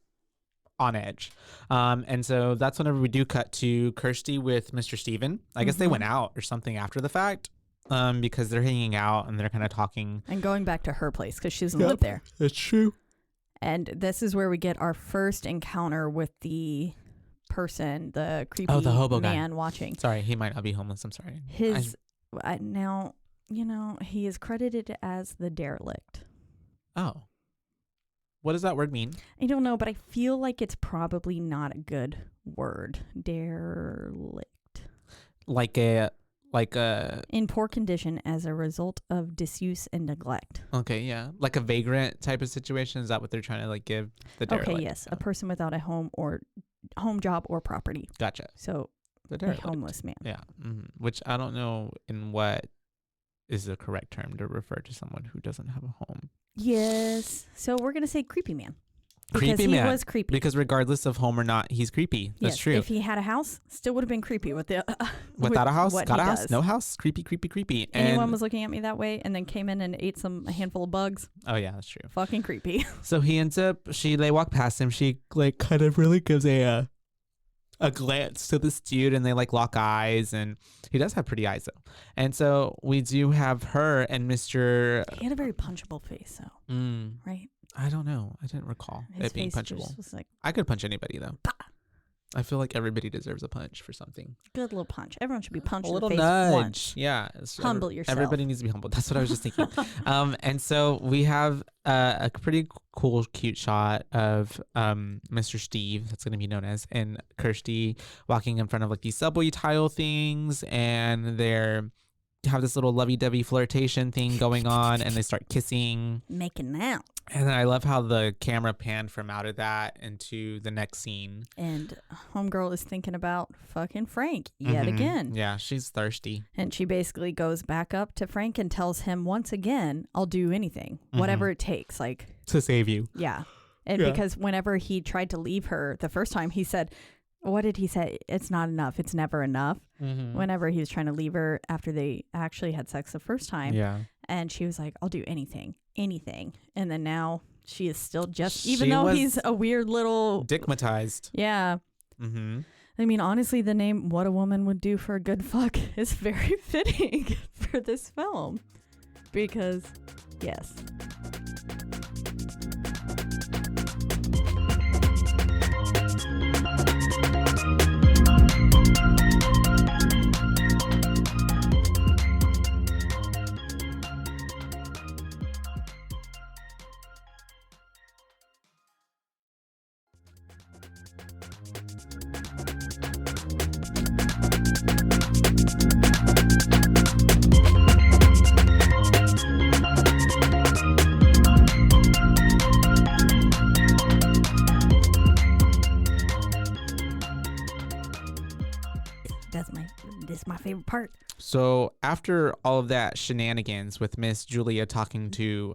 on edge. And so that's whenever we do cut to Kirsty with Mr. Steven. I guess they went out or something after the fact because they're hanging out and they're kind of talking.
And going back to her place because she doesn't live there.
That's true.
And this is where we get our first encounter with the person, the creepy
the hobo
man
guy
watching.
Sorry, he might not be homeless. I'm sorry.
Now, you know, he is credited as the derelict.
Oh. What does that word mean?
I don't know, but I feel like it's probably not a good word. Derelict.
Like a
in poor condition as a result of disuse and neglect.
Okay, yeah. Like a vagrant type of situation. Is that what they're trying to like give the derelict?
Okay, yes. A person without a home job or property.
Gotcha.
So
the derelict.
A homeless man.
Yeah. Which I don't know in what is the correct term to refer to someone who doesn't have a home.
Yes. So we're going to say creepy man.
Creepy man.
He was creepy.
Because regardless of home or not, he's creepy. That's true.
If he had a house, still would have been creepy with the
without a house, got a house,
does.
no house, creepy, creepy, creepy.
Anyone was looking at me that way and then came in and ate a handful of bugs.
Oh yeah, that's true.
Fucking creepy.
So he ends up. They walk past him. She like kind of really gives a a glance to this dude, and they like lock eyes, and he does have pretty eyes though. And so we do have her and Mr.
He had a very punchable face, though, right?
I don't know. I didn't recall
His
it being
face
punchable.
just was like,
I could punch anybody though.
bah!
I feel like everybody deserves a punch for something.
Good little punch. Everyone should be punched
A
in
little
the face
nudge.
once.
Yeah.
Humble yourself.
Everybody needs to be humble. That's what I was just thinking. And so we have a pretty cool, cute shot of Mr. Steve, that's going to be known as, and Kirsty walking in front of like these subway tile things, and they're have this little lovey-dovey flirtation thing going on, and they start kissing.
Making out.
And then I love how the camera panned from out of that into the next scene.
And homegirl is thinking about fucking Frank yet again.
Yeah, she's thirsty.
And she basically goes back up to Frank and tells him once again, I'll do anything, whatever it takes. Like,
to save you.
Yeah. And because whenever he tried to leave her the first time, he said, what did he say? It's not enough. It's never enough. Whenever he was trying to leave her after they actually had sex the first time.
Yeah.
And she was like, I'll do anything. And then now she is still just, even though he's a weird little.
Dickmatized.
Yeah. I mean, honestly, the name What a Woman Would Do for a Good Fuck is very fitting for this film. Because, yes. This is my favorite part.
So after all of that shenanigans with Miss Julia talking to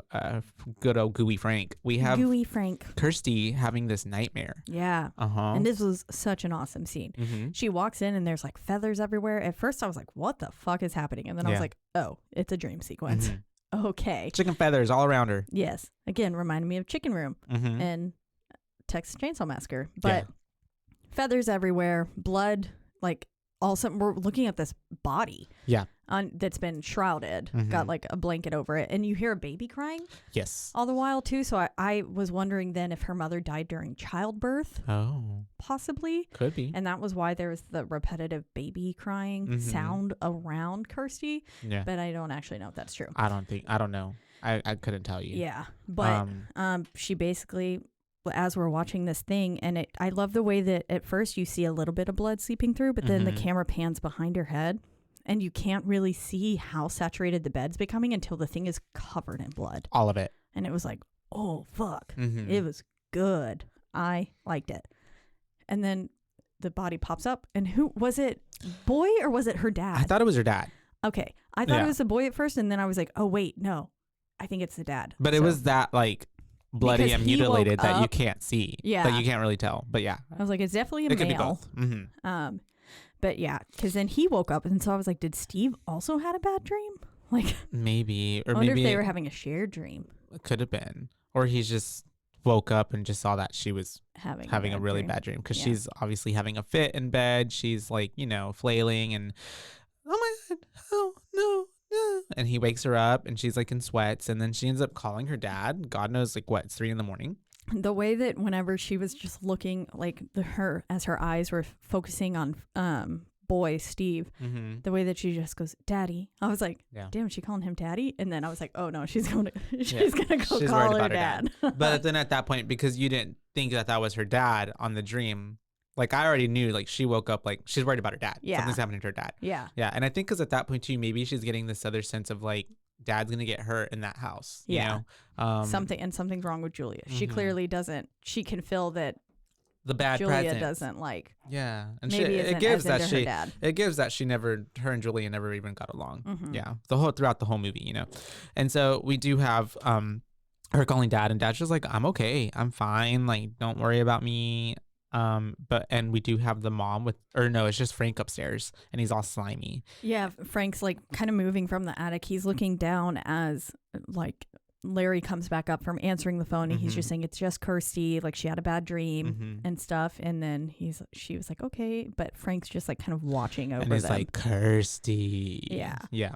good old Gooey Frank, we have
Gooey Frank.
Kirsty having this nightmare.
Yeah. And this was such an awesome scene. She walks in and there's like feathers everywhere. At first I was like, what the fuck is happening? And then I was like, oh, it's a dream sequence. Okay.
Chicken feathers all around her.
Yes. Again, reminded me of Chicken Room and Texas Chainsaw Massacre. But feathers everywhere, blood, like all of a sudden we're looking at this body that's been shrouded, got like a blanket over it, and you hear a baby crying all the while too. So I was wondering then if her mother died during childbirth. Possibly
could be,
and that was why there was the repetitive baby crying sound around Kirsty. But I don't actually know if that's true.
I don't know. I couldn't tell you.
But she basically, as we're watching this thing, and I love the way that at first you see a little bit of blood seeping through, but then the camera pans behind her head and you can't really see how saturated the bed's becoming until the thing is covered in blood.
All of it.
And it was like, oh, fuck. It was good. I liked it. And then the body pops up, and who was it? Boy, or was it her dad?
I thought it was her dad.
Okay. I thought it was the boy at first, and then I was like, oh, wait, no. I think it's the dad.
But it was that like bloody
because
and
he
mutilated
woke
that you
up.
can't see.
Yeah.
That you can't really tell. But yeah.
I was like, it's definitely a
it
male.
Could be both.
But yeah, because then he woke up, and so I was like, did Steve also had a bad dream? Like,
maybe. Or
I wonder
maybe
if they were having a shared dream.
It could have been. Or he's just woke up and just saw that she was having a really bad dream. Because she's obviously having a fit in bed. She's like, flailing and, oh my God, oh no. And he wakes her up and she's like in sweats, and then she ends up calling her dad. God knows, like, what, it's 3 a.m.
The way that whenever she was just looking, like her eyes were focusing on boy Steve, the way that she just goes, Daddy. I was like, damn, is she calling him Daddy? And then I was like, oh no, she's gonna go call her dad.
But then at that point, because you didn't think that was her dad on the dream, like, I already knew, like, she woke up, like, she's worried about her dad.
Yeah.
Something's happening to her dad.
Yeah.
Yeah. And I think because at that point, too, maybe she's getting this other sense of, like, dad's going to get hurt in that house. You know?
Something's wrong with Julia. She clearly doesn't. She can feel that
the bad
Julia
presence.
doesn't like.
Yeah. And
maybe
it gives that
her dad.
It gives that her and Julia never even got along. Yeah. Throughout the whole movie, And so we do have her calling dad, and dad's just like, I'm okay. I'm fine. Like, don't worry about me. And we do have the mom it's just Frank upstairs, and he's all slimy.
Yeah, Frank's like kind of moving from the attic. He's looking down as like Larry comes back up from answering the phone and he's just saying it's just Kirsty, like she had a bad dream and stuff. And then she was like, okay, but Frank's just like kind of watching over
and he's
them.
like, Kirsty.
Yeah.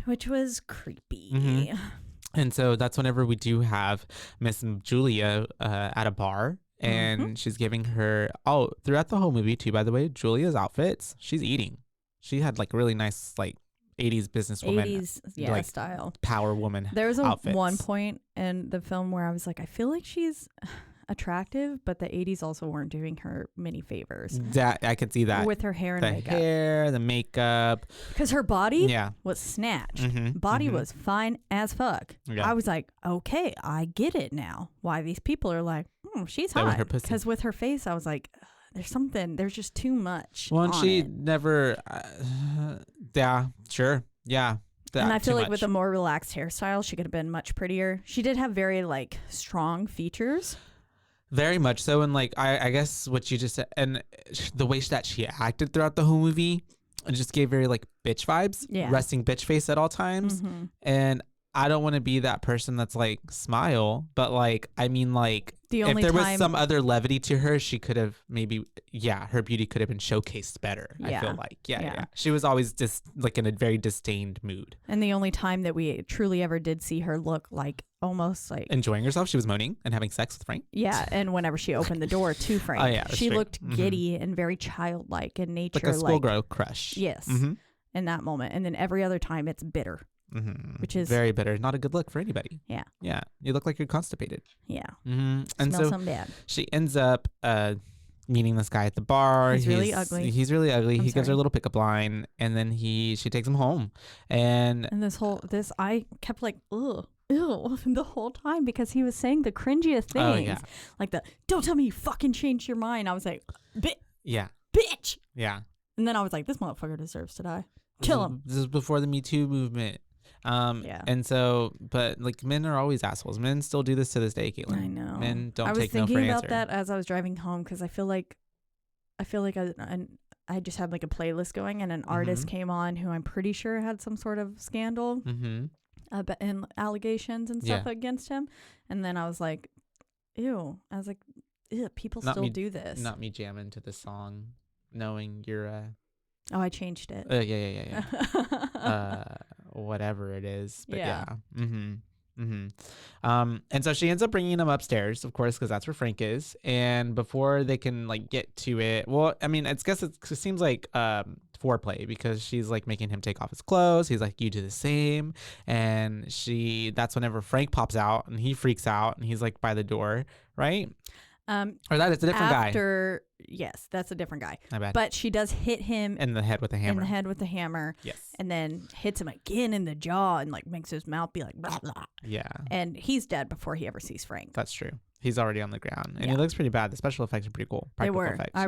Which was creepy.
And so that's whenever we do have Miss Julia at a bar. And she's giving her, throughout the whole movie too, by the way, Julia's outfits, she's eating. She had like really nice, like 80s businesswoman.
80s,
like,
style.
Power woman.
There was
outfits.
one point in the film where I was like, I feel like she's attractive, but the 80s also weren't doing her many favors.
That I could see that.
With her hair and makeup.
The hair, the makeup.
Because her body was snatched. Body was fine as fuck.
Yeah.
I was like, okay, I get it now. Why these people are like, she's hot. Because with her face, I was like, there's just too much.
Well, and she
it.
never, yeah, sure. Yeah.
And I feel like with a more relaxed hairstyle, she could have been much prettier. She did have very like strong features.
Very much so. And like, I guess what you just said, and the way that she acted throughout the whole movie, it just gave very like bitch vibes, resting bitch face at all times. And I don't want to be that person that's like smile, but like, I mean, like, if there was some other levity to her, she could have maybe, her beauty could have been showcased better. I feel like, she was always just like in a very disdained mood.
And the only time that we truly ever did see her look like almost like
enjoying herself, she was moaning and having sex with Frank.
Yeah, and whenever she opened the door to Frank, she looked giddy and very childlike in nature,
like a schoolgirl crush.
Yes, in that moment, and then every other time it's bitter. Which is
very bitter. Not a good look for anybody.
Yeah.
You look like you're constipated.
Yeah.
And
Smells
so
bad.
she ends up meeting this guy at the bar.
He's really ugly.
He's really ugly. He gives her a little pickup line, and then she takes him home. And
I kept like, ugh. Ew, the whole time because he was saying the cringiest things. Like don't tell me you fucking changed your mind. I was like, bitch.
Yeah.
And then I was like, this motherfucker deserves to die. Kill him.
This is before the Me Too movement. And so, but like men are always assholes. Men still do this to this day, Caitlin.
I know.
Men don't take no for an answer.
I was thinking about that as I was driving home because I feel like I just had like a playlist going and an artist came on who I'm pretty sure had some sort of scandal and allegations and stuff against him. And then I was like, ew. I was like, ew, people still do this.
Not me jamming to the song, knowing you're
Oh, I changed it.
Whatever it is, but and so she ends up bringing him upstairs, of course, because that's where Frank is. And before they can like get to it, well, I mean, it seems like foreplay because she's like making him take off his clothes. He's like, you do the same. And that's whenever Frank pops out and he freaks out and he's like by the door, right? Or that is a different guy.
Yes, that's a different guy.
My bad.
But she does hit him
in the head with a hammer.
Yes. And then hits him again in the jaw and like makes his mouth be like blah blah.
Yeah.
And he's dead before he ever sees Frank.
That's true. He's already on the ground, and he looks pretty bad. The special effects are pretty cool. Practical effects.
I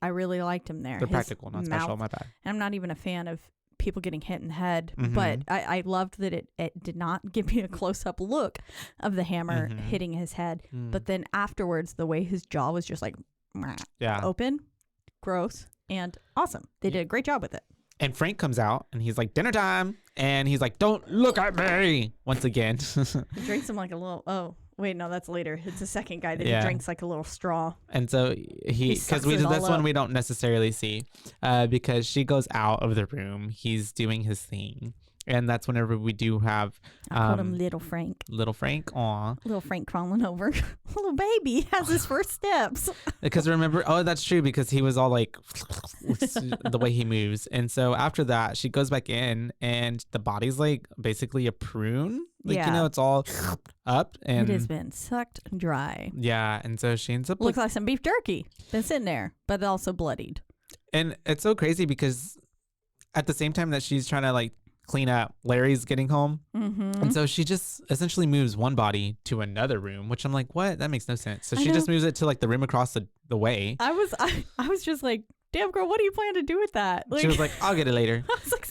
really liked him there.
They're practical, not special. My bad.
And I'm not even a fan of people getting hit in the head, but I loved that it did not give me a close-up look of the hammer hitting his head, but then afterwards the way his jaw was just like open, gross, and awesome. They did a great job with it.
And Frank comes out and he's like, dinner time, and he's like, don't look at me once again.
He drinks him like a little wait, no, that's later. It's the second guy that he drinks like a little straw.
And so because this one we don't necessarily see because she goes out of the room. He's doing his thing. And that's whenever we do have...
I called him Little Frank.
Little Frank, aw.
Little Frank crawling over. Little baby has his first steps.
Because remember... Oh, that's true, because he was all like... the way he moves. And so after that, she goes back in, and the body's like basically a prune. Like, you know, it's all up. And
it has been sucked dry.
Yeah, and so she ends up...
Looks like some beef jerky. Been sitting there, but also bloodied.
And it's so crazy because at the same time that she's trying to like clean up, Larry's getting home, and so she just essentially moves one body to another room, which I'm like, what? That makes no sense. So she just moves it to like the room across the way.
I was just like, damn girl, what do you plan to do with that?
Like, she was like, I'll get it later.
I was like,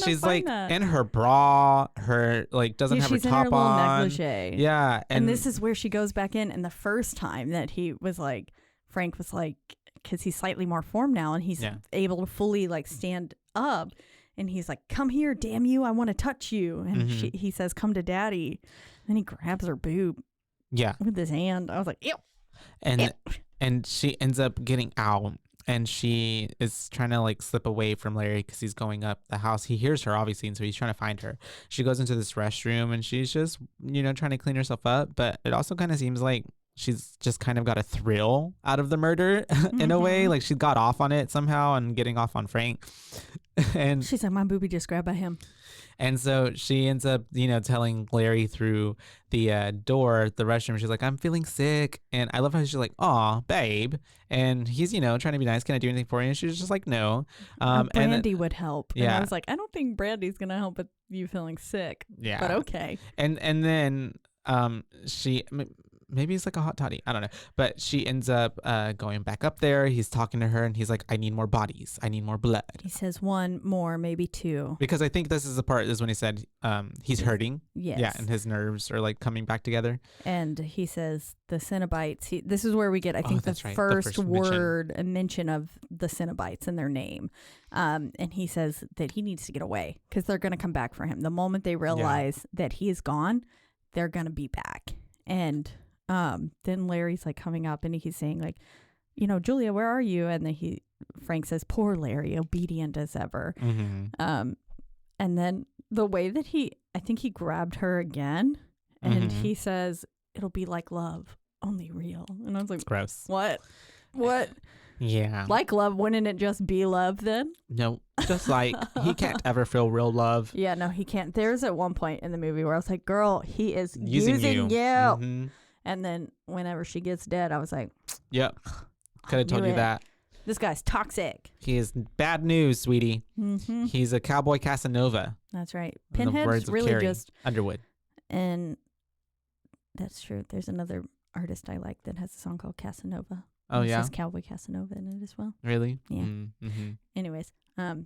she's
like
that.
In her bra, her like doesn't have her top
in her
on.
Negligee.
Yeah,
and this is where she goes back in. And the first time that he was like, Frank was like, because he's slightly more formed now, and he's able to fully like stand up. And he's like, come here, damn you, I want to touch you. And he says, come to daddy. And he grabs her boob
Yeah.
with his hand. I was like, ew.
And she ends up getting out, and she is trying to like slip away from Larry because he's going up the house. He hears her obviously, and so he's trying to find her. She goes into this restroom, and she's just trying to clean herself up, but it also kind of seems like she's just kind of got a thrill out of the murder in a way. Like she got off on it somehow and getting off on Frank. And
she's like, my boobie just grabbed by him.
And so she ends up, telling Larry through the door, the restroom. She's like, I'm feeling sick. And I love how she's like, aw, babe. And he's, trying to be nice. Can I do anything for you? And she's just like, no.
Brandy would help.
Yeah.
And I was like, I don't think Brandy's going to help with you feeling sick.
Yeah.
But okay.
And then she... Maybe it's like a hot toddy. I don't know. But she ends up going back up there. He's talking to her and he's like, I need more bodies. I need more blood.
He says one more, maybe two.
Because I think this is when he said he's hurting.
Yes.
Yeah. And his nerves are like coming back together.
And he says the Cenobites. This is where we get, I think, the first word and mention of the Cenobites and their name. And he says that he needs to get away because they're going to come back for him. The moment they realize that he is gone, they're going to be back. And... then Larry's like coming up and he's saying like, Julia, where are you? And then Frank says, poor Larry, obedient as ever.
Mm-hmm.
And then the way that I think he grabbed her again and he says, it'll be like love, only real. And I was like,
gross.
What?
Yeah.
Like love, wouldn't it just be love then?
No, just like he can't ever feel real love.
Yeah, no, he can't. There's at one point in the movie where I was like, girl, he is using you.
Mm-hmm.
And then whenever she gets dead, I was like,
yep. Could have told you that.
This guy's toxic.
He is bad news, sweetie.
Mm-hmm.
He's a cowboy Casanova.
That's right. Pinhead's really
Carrie
just
Underwood.
And that's true. There's another artist I like that has a song called Casanova.
Oh, yeah?
It says Cowboy Casanova in it as well.
Really?
Yeah.
Mm-hmm.
Anyways,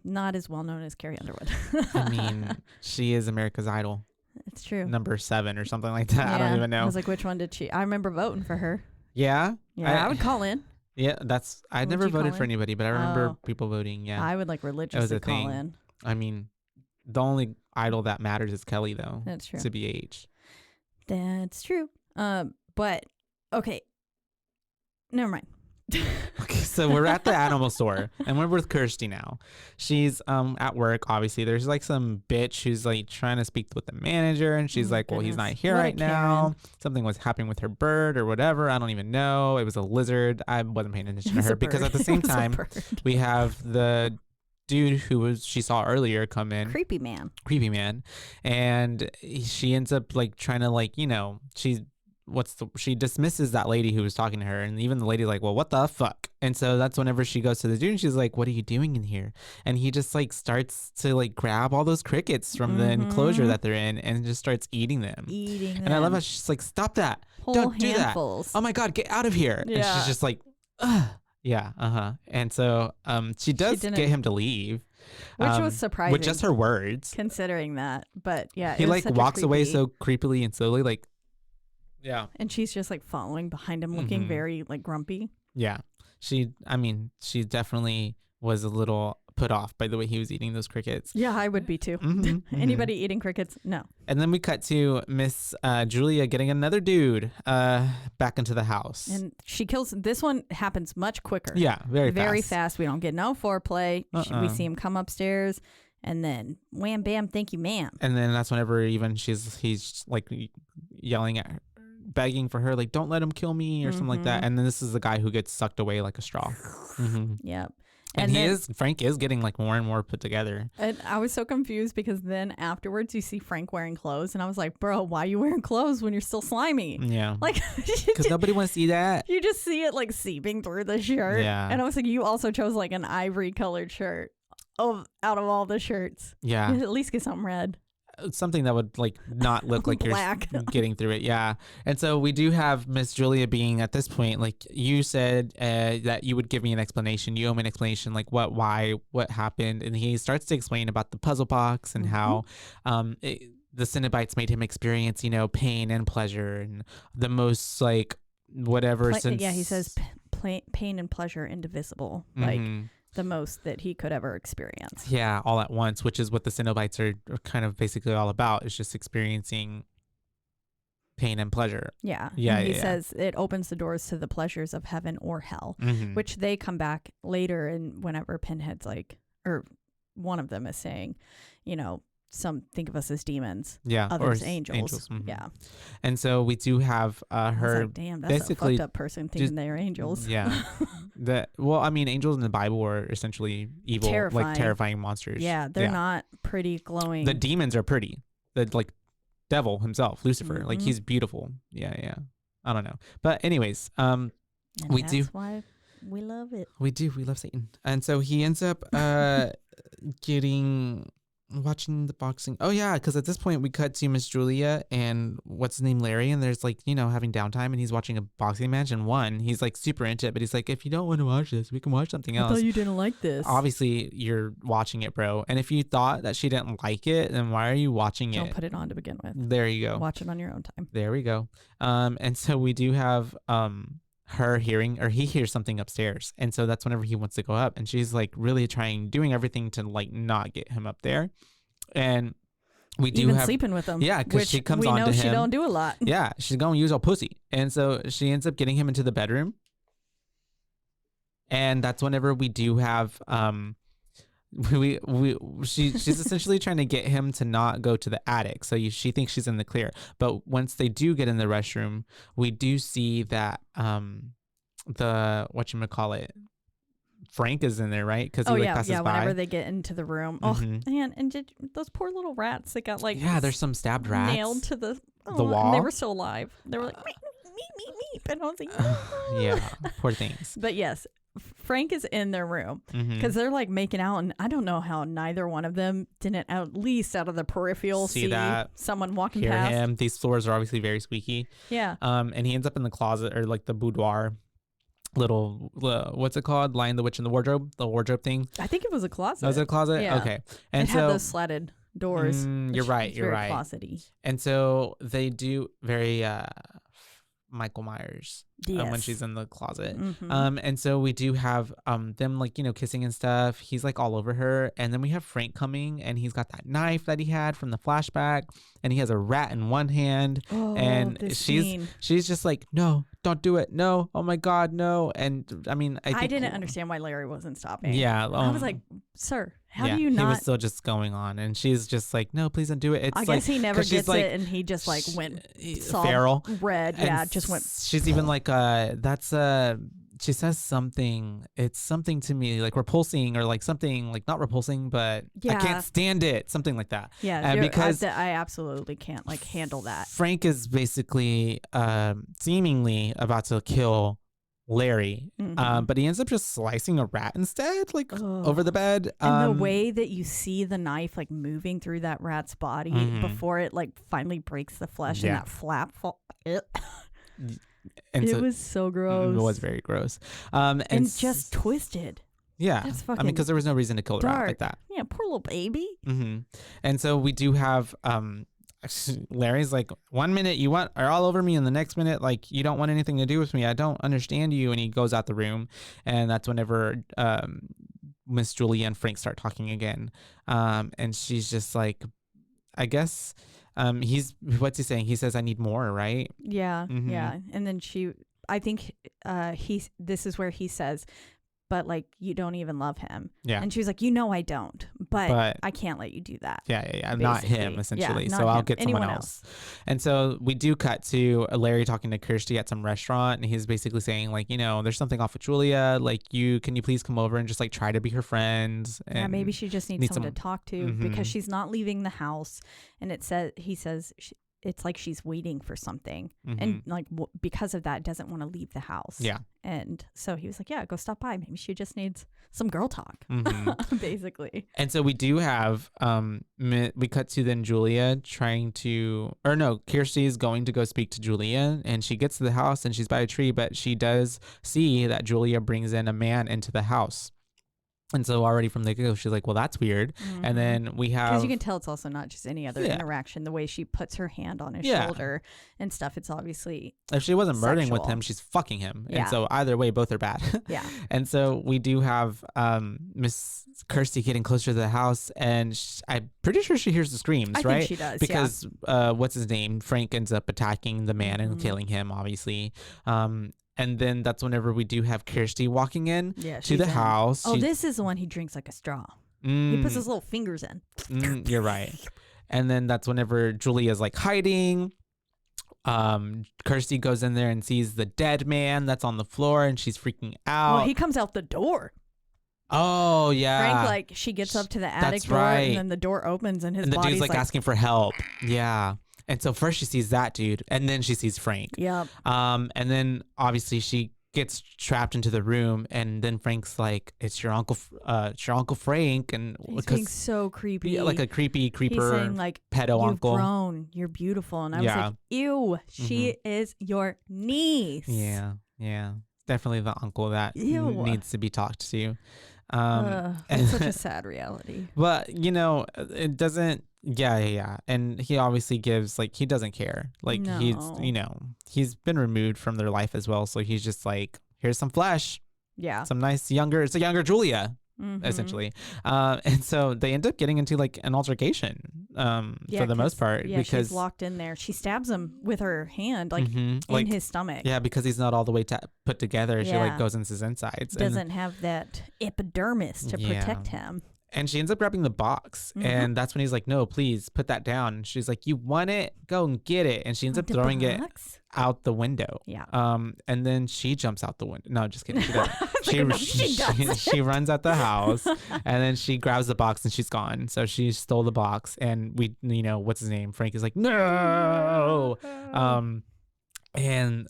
not as well known as Carrie Underwood.
I mean, she is America's Idol.
It's true.
Number 7 or something like that. Yeah. I don't even know.
I was like, which one did she? I remember voting for her.
Yeah?
Yeah, I would call in.
Yeah, I never voted for anybody, but I remember people voting. Yeah.
I would like religiously call in.
I mean, the only idol that matters is Kelly, though.
That's true.
To BH.
That's true. But okay. Never mind.
Okay, so we're at the animal store and we're with Kirsty now. She's at work. Obviously, there's like some bitch who's like trying to speak with the manager, and she's like, well, he's not here right now. Something was happening with her bird or whatever. I don't even know. It was a lizard. I wasn't paying attention to her because at the same time we have the dude who she saw earlier come in,
creepy man,
and she ends up like trying to like she dismisses that lady who was talking to her, and even the lady's like, well, what the fuck? And so that's whenever she goes to the dude and she's like, what are you doing in here? And he just like starts to like grab all those crickets from the enclosure that they're in and just starts eating them. And I love how she's like, stop that. Don't do that. Oh my God, get out of here. Yeah. And she's just like, ugh. Yeah, And so she does get him to leave.
Which was surprising.
With just her words.
Considering that. But yeah.
He like walks away so creepily and slowly, like, yeah.
And she's just like following behind him, looking very like grumpy.
Yeah. She definitely was a little put off by the way he was eating those crickets.
Yeah, I would be too. Anybody eating crickets? No.
And then we cut to Miss Julia getting another dude back into the house.
And she kills. This one happens much quicker.
Yeah, very
fast. We don't get no foreplay. We see him come upstairs. And then wham, bam, thank you, ma'am.
And then that's whenever even he's like yelling at her, begging for her, like, don't let him kill me or something like that. And then this is the guy who gets sucked away like a straw.
Yep.
And Frank is getting like more and more put together.
And I was so confused because then afterwards you see Frank wearing clothes and I was like, bro, why are you wearing clothes when you're still slimy?
Yeah.
Like,
because nobody wants to see that.
You just see it like seeping through the shirt.
Yeah.
And I was like, you also chose like an ivory colored shirt out of all the shirts.
Yeah.
You at least get something red.
Something that would like not look like
black.
You're getting through it. Yeah. And so we do have Miss Julia being at this point, like you said that you would give me an explanation. You owe me an explanation, like why, what happened. And he starts to explain about the puzzle box and how the Cenobites made him experience, pain and pleasure and the most like whatever.
Yeah, he says pain and pleasure indivisible. Like the most that he could ever experience.
Yeah, all at once, which is what the Cenobites are kind of basically all about, is just experiencing pain and pleasure.
Yeah.
Yeah,
And he
yeah.
says it opens the doors to the pleasures of heaven or hell,
Mhm.
which they come back later, and whenever Pinhead's like, or one of them is saying, you know, some think of us as demons,
Yeah,
others
or
angels.
mhm.
Yeah.
And so we do have
I was
her
like, damn, that's
basically
a fucked up person thinking
just-
they're angels.
Yeah. Well, I mean, angels in the Bible are essentially evil,
Terrifying.
like terrifying monsters.
Yeah, they're not pretty glowing.
The demons are pretty. The like devil himself, Lucifer, like
Mhm.
he's beautiful. Yeah, yeah. I don't know, but anyways,
and
we
that's
do.
why we love it.
We do. We love Satan, and so he ends up watching the boxing. Oh yeah, because at this point we cut to Miss Julia and what's his name, Larry, and there's like having downtime, and he's watching a boxing match. And he's like super into it, but he's like, if you don't want to watch this, we can watch something
I
else.
thought you didn't like this.
Obviously, you're watching it, bro. And if you thought that she didn't like it, then why are you watching
Don't
it?
put it on to begin with.
There you go.
Watch it on your own time.
There we go. And so we do have he hears something upstairs, and so that's whenever he wants to go up, and she's like really doing everything to like not get him up there, and we do
Even
have
sleeping with him.
yeah, because she comes
we
on
know
to
she
him.
don't do a lot.
Yeah, she's gonna use a pussy, and so she ends up getting him into the bedroom, and that's whenever we do have she's essentially trying to get him to not go to the attic, so she thinks she's in the clear. But once they do get in the restroom, we do see that the whatchamacallit, Frank is in there, right? Because he passes by.
Whenever they get into the room.
Mhm.
Oh man, and those poor little rats that got like
there's some stabbed rats
nailed to the
wall.
And they were still alive. They were like meep, meep, meep, and I was like,
yeah, poor things.
But yes, Frank is in their room
Mhm.
because they're like making out, and I don't know how neither one of them didn't at least out of the peripheral see
that,
someone walking
hear
past
him. These floors are obviously very squeaky.
Yeah.
And he ends up in the closet, or like the boudoir, what's it called? Lion, the Witch, and the wardrobe thing.
I think it was a closet.
Was it a closet?
Yeah.
Okay. And
it
so
had those slatted doors.
you're right. You're
very
right.
closety.
And so they do very Michael Myers when she's in the closet.
Mhm.
And so we do have them like kissing and stuff. He's like all over her, and then we have Frank coming, and he's got that knife that he had from the flashback, and he has a rat in one hand,
Oh,
and
this
she's
scene.
just like, no, don't do it, no, oh my god, no. And I mean, I
didn't understand why Larry wasn't stopping.
Yeah,
I was like, sir, how do you
He
not?
was still just going on, and she's just like, no, please don't do it. It's
I guess he never
'cause she's
gets
like,
it, and he just like went
feral,
red.
and
Yeah, just went.
She's even like, she says something. It's something to me like repulsing, or like something like not repulsing, but I
Yeah.
can't stand it. Something like that.
Yeah,
because
I absolutely can't like handle that.
Frank is basically seemingly about to kill Larry,
Mhm.
but he ends up just slicing a rat instead, like over the bed.
And the way that you see the knife like moving through that rat's body before it like finally breaks the flesh and that flap
and
it
so
was so gross.
It was very gross. And
just twisted.
Yeah.
That's
I mean, because there was no reason to kill the rat like that.
Yeah, poor little baby.
And so we do have Larry's like, 1 minute you are all over me, and the next minute like you don't want anything to do with me. I don't understand you. And he goes out the room, and that's whenever Miss Julia and Frank start talking again. And she's just like, I guess what's he saying? He says, I need more, right?
Yeah, yeah. And then I think this is where he says, but like you don't even love him.
Yeah.
And she was like, I don't, but I can't let you do that.
Yeah. Not him, essentially.
Yeah,
so I'll get
anyone
someone else. And so we do cut to Larry talking to Kirsty at some restaurant, and he's basically saying like, there's something off with Julia. Like can you please come over and just like try to be her friend? And
yeah, maybe she just needs someone to talk to because she's not leaving the house. And he says it's like she's waiting for something, and like because of that doesn't want to leave the house.
Yeah.
And so he was like, yeah, go stop by. Maybe she just needs some girl talk, basically.
And so we do have we cut to then Julia Kirsty is going to go speak to Julia, and she gets to the house and she's by a tree, but she does see that Julia brings in a man into the house. And so already from the go, she's like, well, that's weird.
Mm-hmm.
And then we have...
Because you can tell it's also not just any other interaction. The way she puts her hand on his shoulder and stuff, it's obviously
if she wasn't murdering with
sexual.
him, she's fucking him.
Yeah.
And so either way, both are bad.
Yeah.
And so we do have Miss Kirsty getting closer to the house, and I'm pretty sure she hears the screams,
I
right?
think she does,
because what's his name? Frank ends up attacking the man and killing him, obviously. And then that's whenever we do have Kirsty walking in to the house.
Oh, this is the one he drinks like a straw. He puts his little fingers in.
You're right. And then that's whenever Julia's like hiding. Kirsty goes in there and sees the dead man that's on the floor, and she's freaking out.
Well, he comes out the door.
Oh, yeah.
Frank, like, she gets up to the attic door, and then the door opens, and his
the
body's
dude's like asking for help. Yeah. And so first she sees that dude, and then she sees Frank.
Yep.
And then obviously she gets trapped into the room, and then Frank's like, it's your uncle Frank, and
he's being so creepy.
Yeah, like a creepy creeper.
He's saying like,
pedo
you've
uncle.
grown, you're beautiful, and I was like, ew, she is your niece.
Yeah. Definitely the uncle that needs to be talked to.
It's such a sad reality.
But it doesn't. Yeah. And he obviously gives, like, he doesn't care. Like, he's been removed from their life as well. So he's just like, here's some flesh. Yeah. Some nice it's a younger Julia, essentially. And so they end up getting into like an altercation for the most part.
Yeah,
because
she's locked in there. She stabs him with her hand, like, in his stomach.
Yeah, because he's not all the way put together. She like goes into his insides.
Doesn't have that epidermis to protect him.
And she ends up grabbing the box. And that's when he's like, no, please put that down. And she's like, you want it? Go and get it. And she ends up throwing it out the window.
Yeah.
And then she jumps out the window. No, just kidding. She runs out the house, and then she grabs the box and she's gone. So she stole the box, and we, what's his name? Frank is like, no. And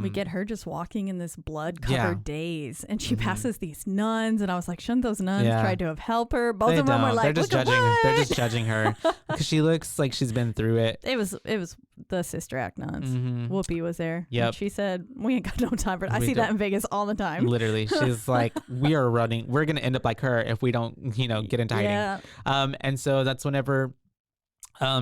we get her just walking in this blood-covered daze, and she passes these nuns, and I was like, shouldn't those nuns try to have helped her? Both of them were like,
they're just judging her because she looks like she's been through it.
It was the Sister Act nuns. Whoopi was there.
Yep.
And she said, we ain't got no time for it. I see that in Vegas all the time.
Literally. She's like, we're going to end up like her if we don't, get into hiding.
Yeah.
And so that's whenever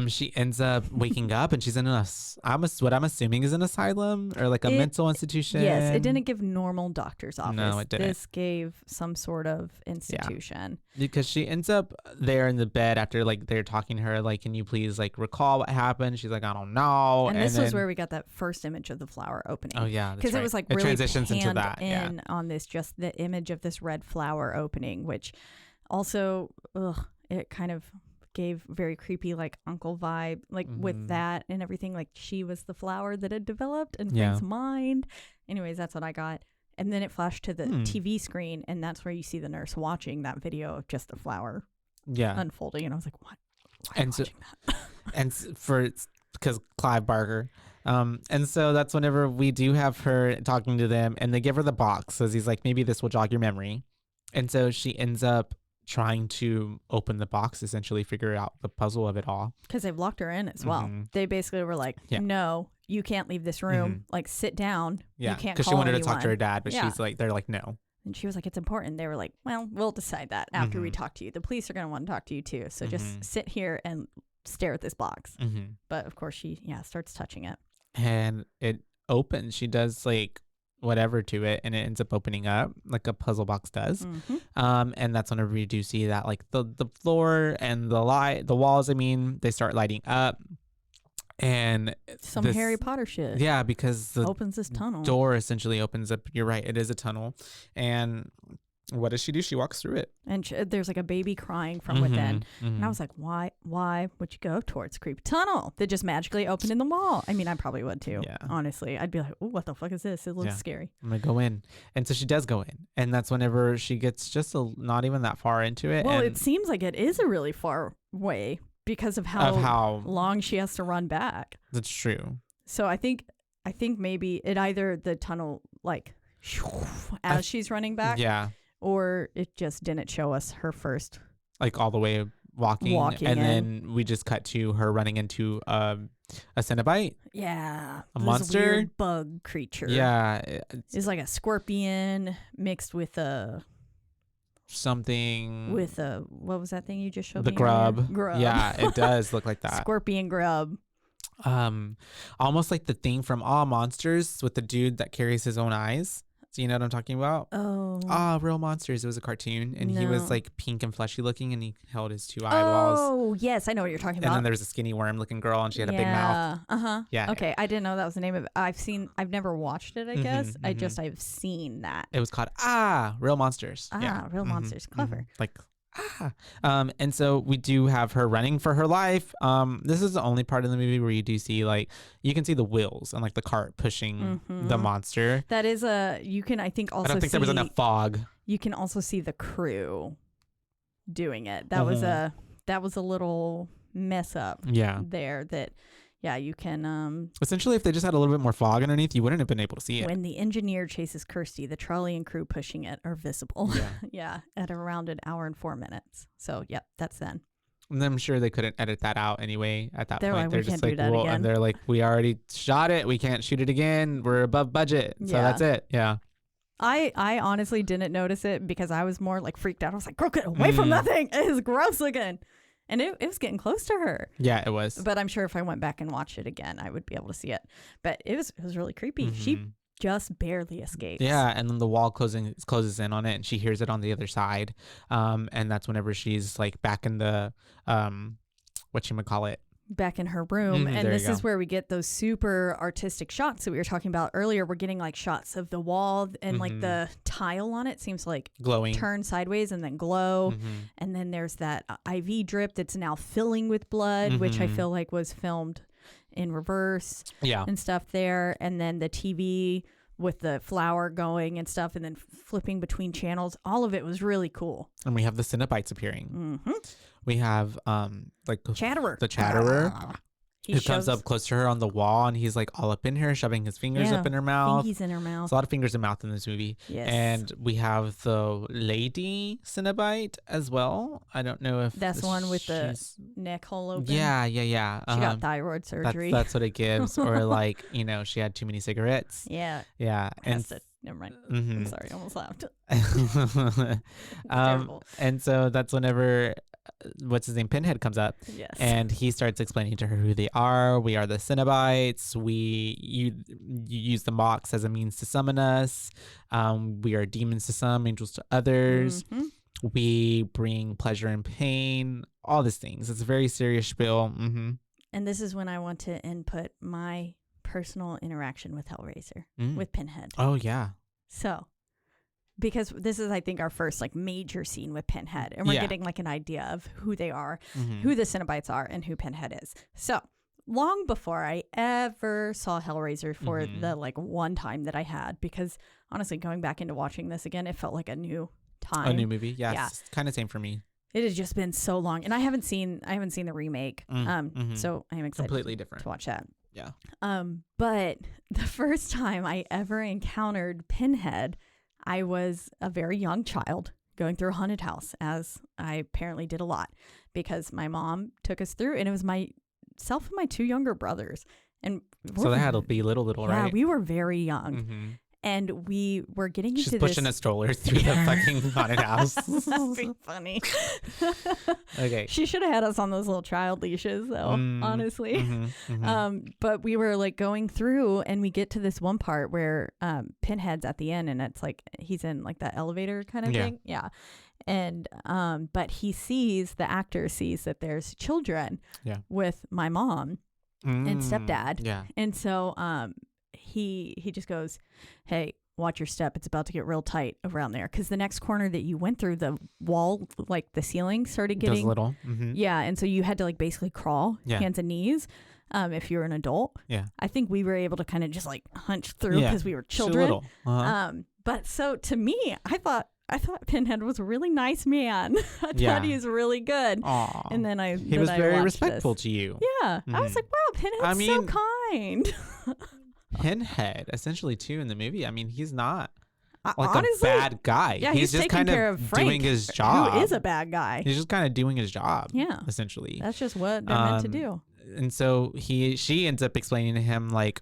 she ends up waking up, and she's in what I'm assuming is an asylum or like a mental institution.
Yes, it didn't give normal doctor's office.
No, it didn't.
This gave some sort of institution.
Yeah. Because she ends up there in the bed after like they're talking to her, like, can you please like recall what happened? She's like, I don't know.
And this was where we got that first image of the flower opening.
Oh yeah,
because it was like really
transitions
panned
into that.
in on this, just the image of this red flower opening, which also it kind of gave very creepy like uncle vibe, like with that and everything, like she was the flower that had developed in Frank's mind. Anyways, that's what I got. And then it flashed to the TV screen, and that's where you see the nurse watching that video of just the flower unfolding, and I was like, what? Why am I watching that?
And because Clive Barker. And so that's whenever we do have her talking to them, and they give her the box, as he's like, maybe this will jog your memory. And so she ends up trying to open the box, essentially figure out the puzzle of it all,
because they've locked her in as well. They basically were like, no, you can't leave this room, like sit down. You can't, because
she wanted to talk to her dad, but she's like, they're like, no.
And she was like, it's important. They were like, well, we'll decide that after we talk to you. The police are going to want to talk to you too, so just sit here and stare at this box. But of course she starts touching it, and
it opens. She does like whatever to it, and it ends up opening up like a puzzle box does. And that's whenever you do see that like the floor and the walls, they start lighting up, and
some Harry Potter shit.
Yeah, because the
opens this tunnel.
Door essentially opens up. You're right, it is a tunnel. And what does she do? She walks through it,
and there's like a baby crying from within. And I was like, why would you go towards creepy tunnel that just magically opened in the wall? I mean, I probably would too. Honestly, I'd be like, oh, what the fuck is this? It looks scary.
I'm gonna go in. And so she does go in, and that's whenever she gets just not even that far into it.
Well, it seems like it is a really far way because of how long she has to run back.
That's true.
So I think maybe it either the tunnel like as she's running back.
Yeah.
Or it just didn't show us her first,
like all the way walking and then we just cut to her running into a Cenobite.
Yeah,
a monster,
weird bug creature.
Yeah,
it's like a scorpion mixed with a
something
with what was that thing you just showed
the
me?
grub.
Grub.
Yeah, it does look like that.
Scorpion grub.
Almost like the thing from All Monsters with the dude that carries his own eyes. Do you know what I'm talking about?
Oh.
Real Monsters. It was a cartoon, and he was
No.
like pink and fleshy looking, and he held his 2 eyeballs.
Oh, yes, I know what you're talking
And
about.
then there was a skinny worm looking girl, and she had a big mouth. Yeah.
Okay, I didn't know that was the name of it. I've never watched it, I guess. I've seen that.
It was called Real Monsters.
Real Monsters. Clever.
Like and so we do have her running for her life. This is the only part of the movie where you do see like you can see the wheels and like the cart pushing the monster.
That is you can I think also
I don't think there was enough fog.
You can also see the crew doing it. That was a little mess up there that you can
essentially if they just had a little bit more fog underneath, you wouldn't have been able to see it.
When the engineer chases Kirsty, the trolley and crew pushing it are visible. At around an hour and 4 minutes. So that's then.
And I'm sure they couldn't edit that out anyway at that point. They're just like,
well,
and they're like, we already shot it. We can't shoot it again. We're above budget. So that's it. Yeah.
I honestly didn't notice it because I was more like freaked out. I was like, girl, get away from that thing. It is gross looking. And it was getting close to her.
Yeah, it was.
But I'm sure if I went back and watched it again, I would be able to see it. But it was really creepy. She just barely escapes.
Yeah, and then the wall closes in on it, and she hears it on the other side. And that's whenever she's like back in the whatchamacallit,
back in her room. And this is where we get those super artistic shots that we were talking about earlier. We're getting like shots of the wall and like the tile on it seems like
glowing,
turn sideways and then glow. And then there's that IV drip that's now filling with blood, which I feel like was filmed in reverse and stuff there. And then the TV with the flower going and stuff and then flipping between channels. All of it was really cool.
And we have the Cenobites appearing. We have like
Chatterer.
The Chatterer. He comes up close to her on the wall, and he's like all up in her, shoving his fingers up in her mouth.
Fingies in her mouth.
There's a lot of fingers and mouth in this movie.
Yes.
And we have the lady Cenobite as well. I don't know if
that's the one with the neck hole open.
Yeah.
She got thyroid surgery.
That's what it gives. Or like, she had too many cigarettes.
Yeah.
And
never mind. I'm sorry, I almost laughed.
And so that's whenever what's his name, Pinhead, comes up.
Yes.
And he starts explaining to her who they are. We are the Cenobites. You use the Mox as a means to summon us. We are demons to some, angels to others. We bring pleasure and pain, all these things. It's a very serious spiel.
And this is when I want to input my personal interaction with Hellraiser, with Pinhead.
Oh, yeah.
So, because this is, I think, our first like major scene with Pinhead, and we're getting like an idea of who they are, who the Cenobites are, and who Pinhead is. So, long before I ever saw Hellraiser for the like one time that I had, because honestly, going back into watching this again, it felt like a new time.
A new movie. Yeah. It's kind of same for me.
It has just been so long, and I haven't seen the remake. So I am excited
completely different
to watch that.
Yeah.
But the first time I ever encountered Pinhead, I was a very young child going through a haunted house, as I apparently did a lot, because my mom took us through, and it was myself and my 2 younger brothers. And
so they had to be little, right?
Yeah, we were very young. And we were getting into this.
She's pushing a stroller through the fucking haunted house.
That'd be funny.
Okay.
She should have had us on those little child leashes, though, honestly. But we were like going through, and we get to this one part where Pinhead's at the end, and it's like he's in like that elevator kind of thing. Yeah. And but the actor sees that there's children with my mom and stepdad.
Yeah.
And so he just goes, hey, watch your step. It's about to get real tight around there. Because the next corner that you went through, the wall, like the ceiling started getting...
Does little.
Yeah, and so you had to like basically crawl, hands and knees, if you're an adult.
Yeah.
I think we were able to kind of just like hunch through because we were children. But so to me, I thought Pinhead was a really nice man. I thought he was really good.
Aww.
And then
he was very respectful to you.
Yeah. I was like, wow, Pinhead's so kind.
Pinhead, essentially, too, in the movie. I mean, he's not like
honestly,
a bad guy.
Yeah,
he's just kind of
Frank,
doing his job.
Who is a bad guy?
He's just kind of doing his job.
Yeah,
essentially.
That's just what they're meant to do.
And so she ends up explaining to him like,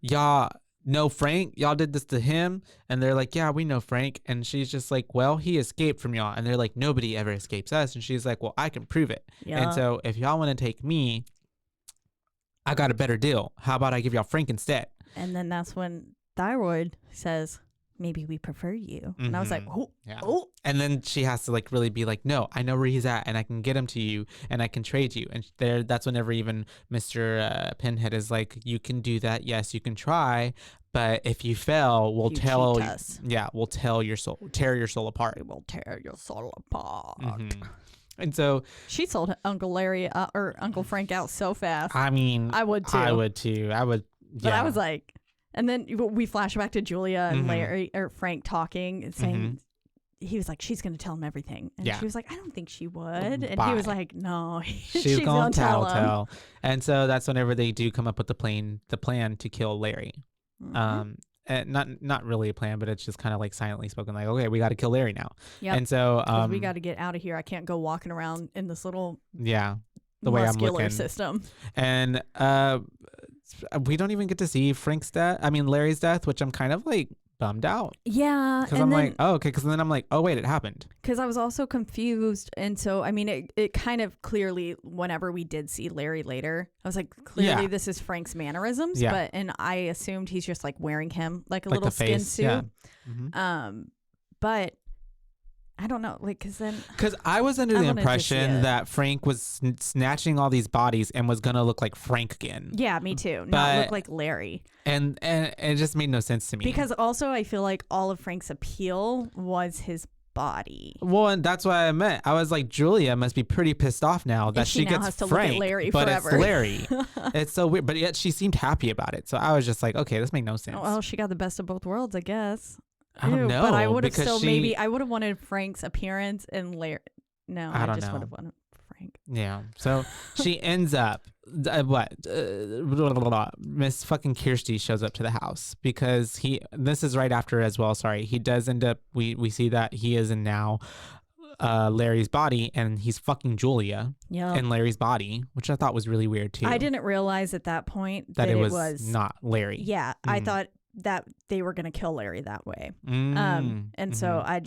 yeah, know Frank? Y'all did this to him? And they're like, yeah, we know Frank. And she's just like, well, he escaped from y'all. And they're like, nobody ever escapes us. And she's like, well, I can prove it.
Yeah.
And so if y'all want to take me, I got a better deal. How about I give y'all Frank instead?
And then that's when Thyroid says, maybe we prefer you. And I was like, oh, oh.
And then she has to like really be like, no, I know where he's at and I can get him to you and I can trade you. And that's whenever even Mr. Pinhead is like, you can do that. Yes, you can try. But if you fail, we'll tell tear your soul apart.
We will tear your soul apart.
And so
she sold Uncle Larry or Uncle Frank out so fast.
I mean,
I would too.
I would. Yeah.
But I was like, and then we flash back to Julia and Larry or Frank talking and saying, he was like, she's going to tell him everything. And she was like, I don't think she would. And he was like, no, she's going to tell him.
And so that's whenever they do come up with the plan to kill Larry. And not really a plan, but it's just kind of like silently spoken, like, okay, we got to kill Larry now.
Yep.
And so
we got to get out of here. I can't go walking around in this little
the way I'm looking
system.
And we don't even get to see Larry's death, which I'm kind of like bummed out.
Yeah.
Because I'm like, oh, okay. Because then I'm like, oh, wait, it happened.
Because I was also confused. And so, I mean, it kind of clearly, whenever we did see Larry later, I was like, clearly this is Frank's mannerisms. Yeah. And I assumed he's just like wearing him like a little skin suit. Yeah. But I don't know, like, because
I was under the impression that Frank was snatching all these bodies and was gonna look like Frank again.
Yeah, me too. Not look like Larry.
And it just made no sense to me.
Because also I feel like all of Frank's appeal was his body.
Well, and that's what I meant. I was like, Julia must be pretty pissed off now that she gets
has to
Frank,
look at Larry
but
forever.
It's Larry. It's so weird, but yet she seemed happy about it. So I was just like, okay, this makes no sense.
Well, she got the best of both worlds, I guess.
I don't know,
but I would have still I would have wanted Frank's appearance and Larry. No, I just would have wanted Frank.
Yeah. So she ends up Miss fucking Kirsty shows up to the house because this is right after as well. Sorry, he does end up. We see that he is in now Larry's body and he's fucking Julia in Larry's body, which I thought was really weird too.
I didn't realize at that point that it was
not Larry.
Yeah, I thought that they were gonna kill Larry that way. And so I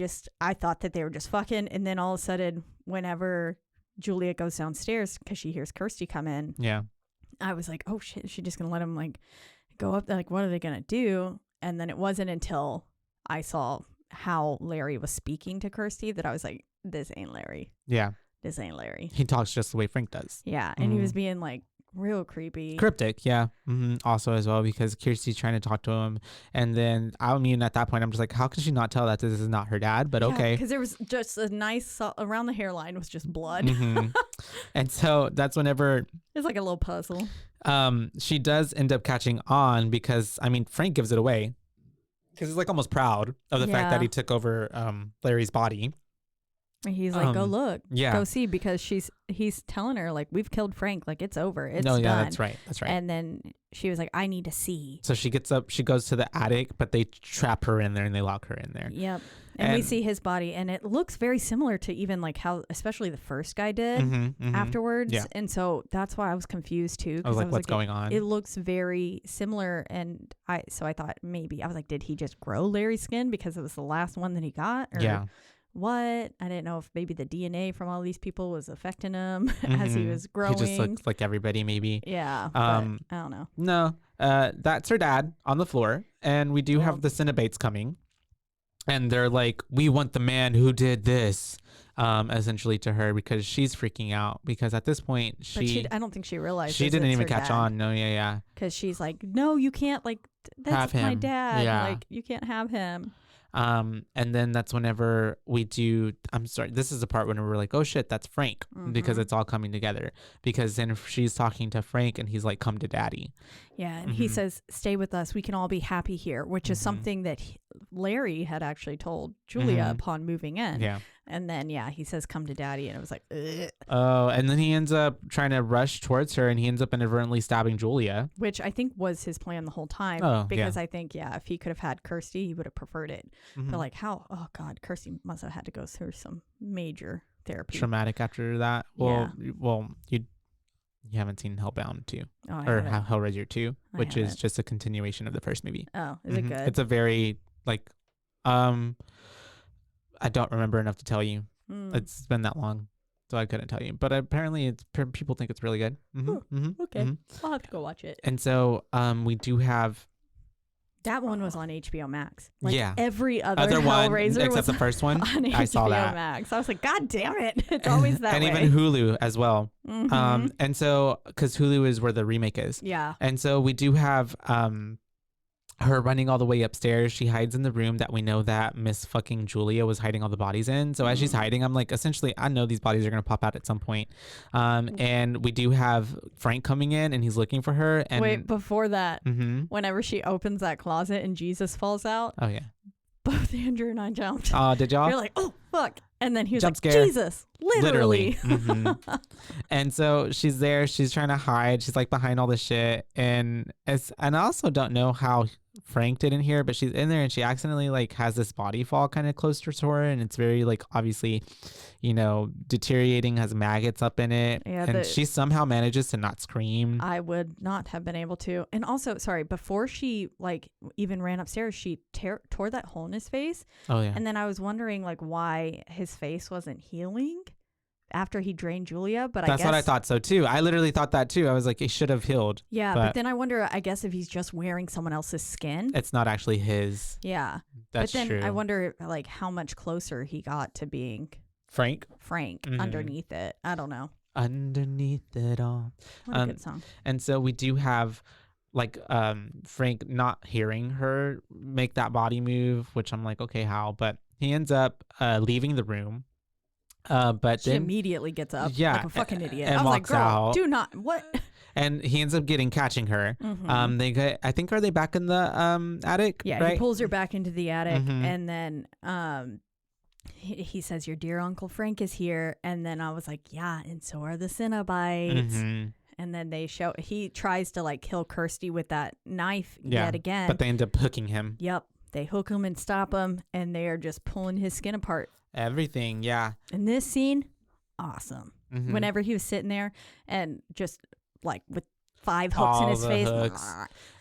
thought that they were just fucking, and then all of a sudden whenever Julia goes downstairs because she hears Kirsty come in, I was like, oh shit, is she just gonna let him like go up there? Like, what are they gonna do? And then it wasn't until I saw how Larry was speaking to Kirsty that I was like, this ain't Larry. This ain't Larry.
He talks just the way Frank does.
And he was being like real creepy,
cryptic. Also as well, because Kirsty's trying to talk to him, and then at that point I'm just like, how can she not tell that this is not her dad? But okay,
because there was just a nice around the hairline was just blood.
And so that's whenever
it's like a little puzzle.
She does end up catching on because Frank gives it away because he's like almost proud of the fact that he took over Larry's body.
He's like, go look, go see, because he's telling her like, we've killed Frank, like it's over, it's done.
That's right.
And then she was like, I need to see.
So she gets up, she goes to the attic, but they trap her in there and they lock her in there.
And we see his body, and it looks very similar to even like how especially the first guy did afterwards. And so that's why I was confused too.
I was like, what's going on?
It looks very similar, and I thought maybe, I was like, did he just grow Larry's skin because it was the last one that he got? Or what? I didn't know if maybe the DNA from all these people was affecting him as he was growing.
He just looked like everybody, maybe.
But I don't know.
No, that's her dad on the floor, and we do have the Cenobites coming, and they're like, we want the man who did this, essentially to her, because she's freaking out, because at this point
I don't think she realized
she didn't even catch on. No,
because she's like, no, you can't, like, that's my dad. Like, you can't have him.
And then that's whenever this is the part when we're like, oh shit, that's Frank, because it's all coming together, because then she's talking to Frank and he's like, come to daddy. And
he says, stay with us, we can all be happy here, which is something that Larry had actually told Julia upon moving in. And then he says, come to daddy, and it was like, ugh.
Oh, and then he ends up trying to rush towards her, and he ends up inadvertently stabbing Julia,
which I think was his plan the whole time, because I think if he could have had Kirsty, he would have preferred it. But like, how, oh god, Kirsty must have had to go through some major therapy,
traumatic after that. You haven't seen Hellbound 2
Oh, I
or
haven't.
Hellraiser 2,
I
which is
haven't.
just a continuation of the first movie.
Oh, is it good?
It's a very like I don't remember enough to tell you. It's been that long, so I couldn't tell you. But apparently, people think it's really good.
Okay. I'll have to go watch it.
And so we do have
That one was on HBO Max. Like
yeah.
Other
one
Hellraiser
except
was
the first one.
on
I
HBO
saw that.
Max. I was like, God damn it! It's always that
and
way.
even Hulu as well.
Mhm.
And so because Hulu is where the remake is.
Yeah.
And so we do have her running all the way upstairs. She hides in the room that we know that Miss fucking Julia was hiding all the bodies in. So as she's hiding, I'm like, essentially, I know these bodies are going to pop out at some point. And we do have Frank coming in and he's looking for her. And
Wait, before that, whenever she opens that closet and Jesus falls out,
oh yeah,
both Andrew and I jumped.
Oh, did y'all?
You're like, oh fuck, and then he was
Jump
like,
scare.
Jesus, literally.
And so she's there. She's trying to hide. She's like behind all this shit. And I also don't know how Frank didn't hear, but she's in there and she accidentally like has this body fall kind of close to her, and it's very like obviously, deteriorating, has maggots up in it.
Yeah,
and she somehow manages to not scream.
I would not have been able to. And also, sorry, before she like even ran upstairs, she tore that hole in his face.
Oh yeah.
And then I was wondering like why his face wasn't healing after he drained Julia, but
that's what I thought so too. I literally thought that too. I was like, it should have healed.
Yeah, but then I wonder, I guess if he's just wearing someone else's skin.
It's not actually his.
Yeah.
That's
but then
true.
I wonder like how much closer he got to being
Frank
underneath it. I don't know.
Underneath it all.
What a good song.
And so we do have like Frank not hearing her make that body move, which I'm like, okay, how? But he ends up leaving the room. But
she
then
immediately gets up
like
a fucking idiot.
And
I was like,
walks
girl,
out.
do not what?
And he ends up catching her. I think, are they back in the attic?
Yeah,
right?
he pulls her back into the attic, and then he says, your dear Uncle Frank is here. And then I was like, yeah, and so are the Cenobites. And then he tries to like kill Kirsty with that knife yet again.
But they end up hooking him.
Yep. They hook him and stop him, and they are just pulling his skin apart.
Everything, yeah.
And this scene, awesome. Whenever he was sitting there and just like with 5 hooks in his face.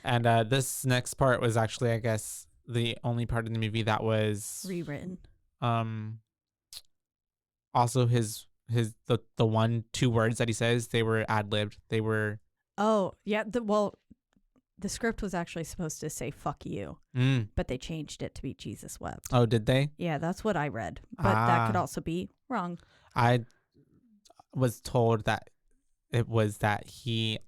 And this next part was actually, I guess, the only part of the movie that was
rewritten.
Also the 1-2 words that he says, they were ad-libbed. They were.
Oh yeah. The script was actually supposed to say "fuck you," but they changed it to be "Jesus wept."
Oh, did they?
Yeah, that's what I read, but that could also be wrong.
I was told that it was that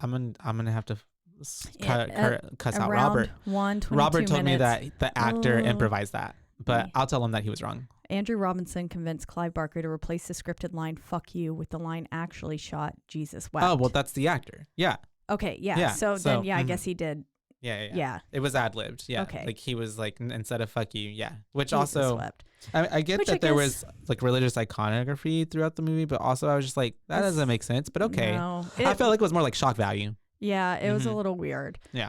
I'm gonna have to cuss out Robert. Robert told me that the actor improvised that, but I'll tell him that he was wrong.
Andrew Robinson convinced Clive Barker to replace the scripted line "fuck you" with the line actually shot "Jesus wept."
Oh well, that's the actor. Yeah.
Okay, yeah. So then, I guess he did.
Yeah. It was ad-libbed. Yeah.
Okay.
Like he was like, instead of "fuck you," yeah. Which
Jesus
also,
wept.
I get that there was like religious iconography throughout the movie, but also I was just like, that doesn't make sense. But okay.
No,
I felt like it was more like shock value.
Yeah, it was a little weird.
Yeah.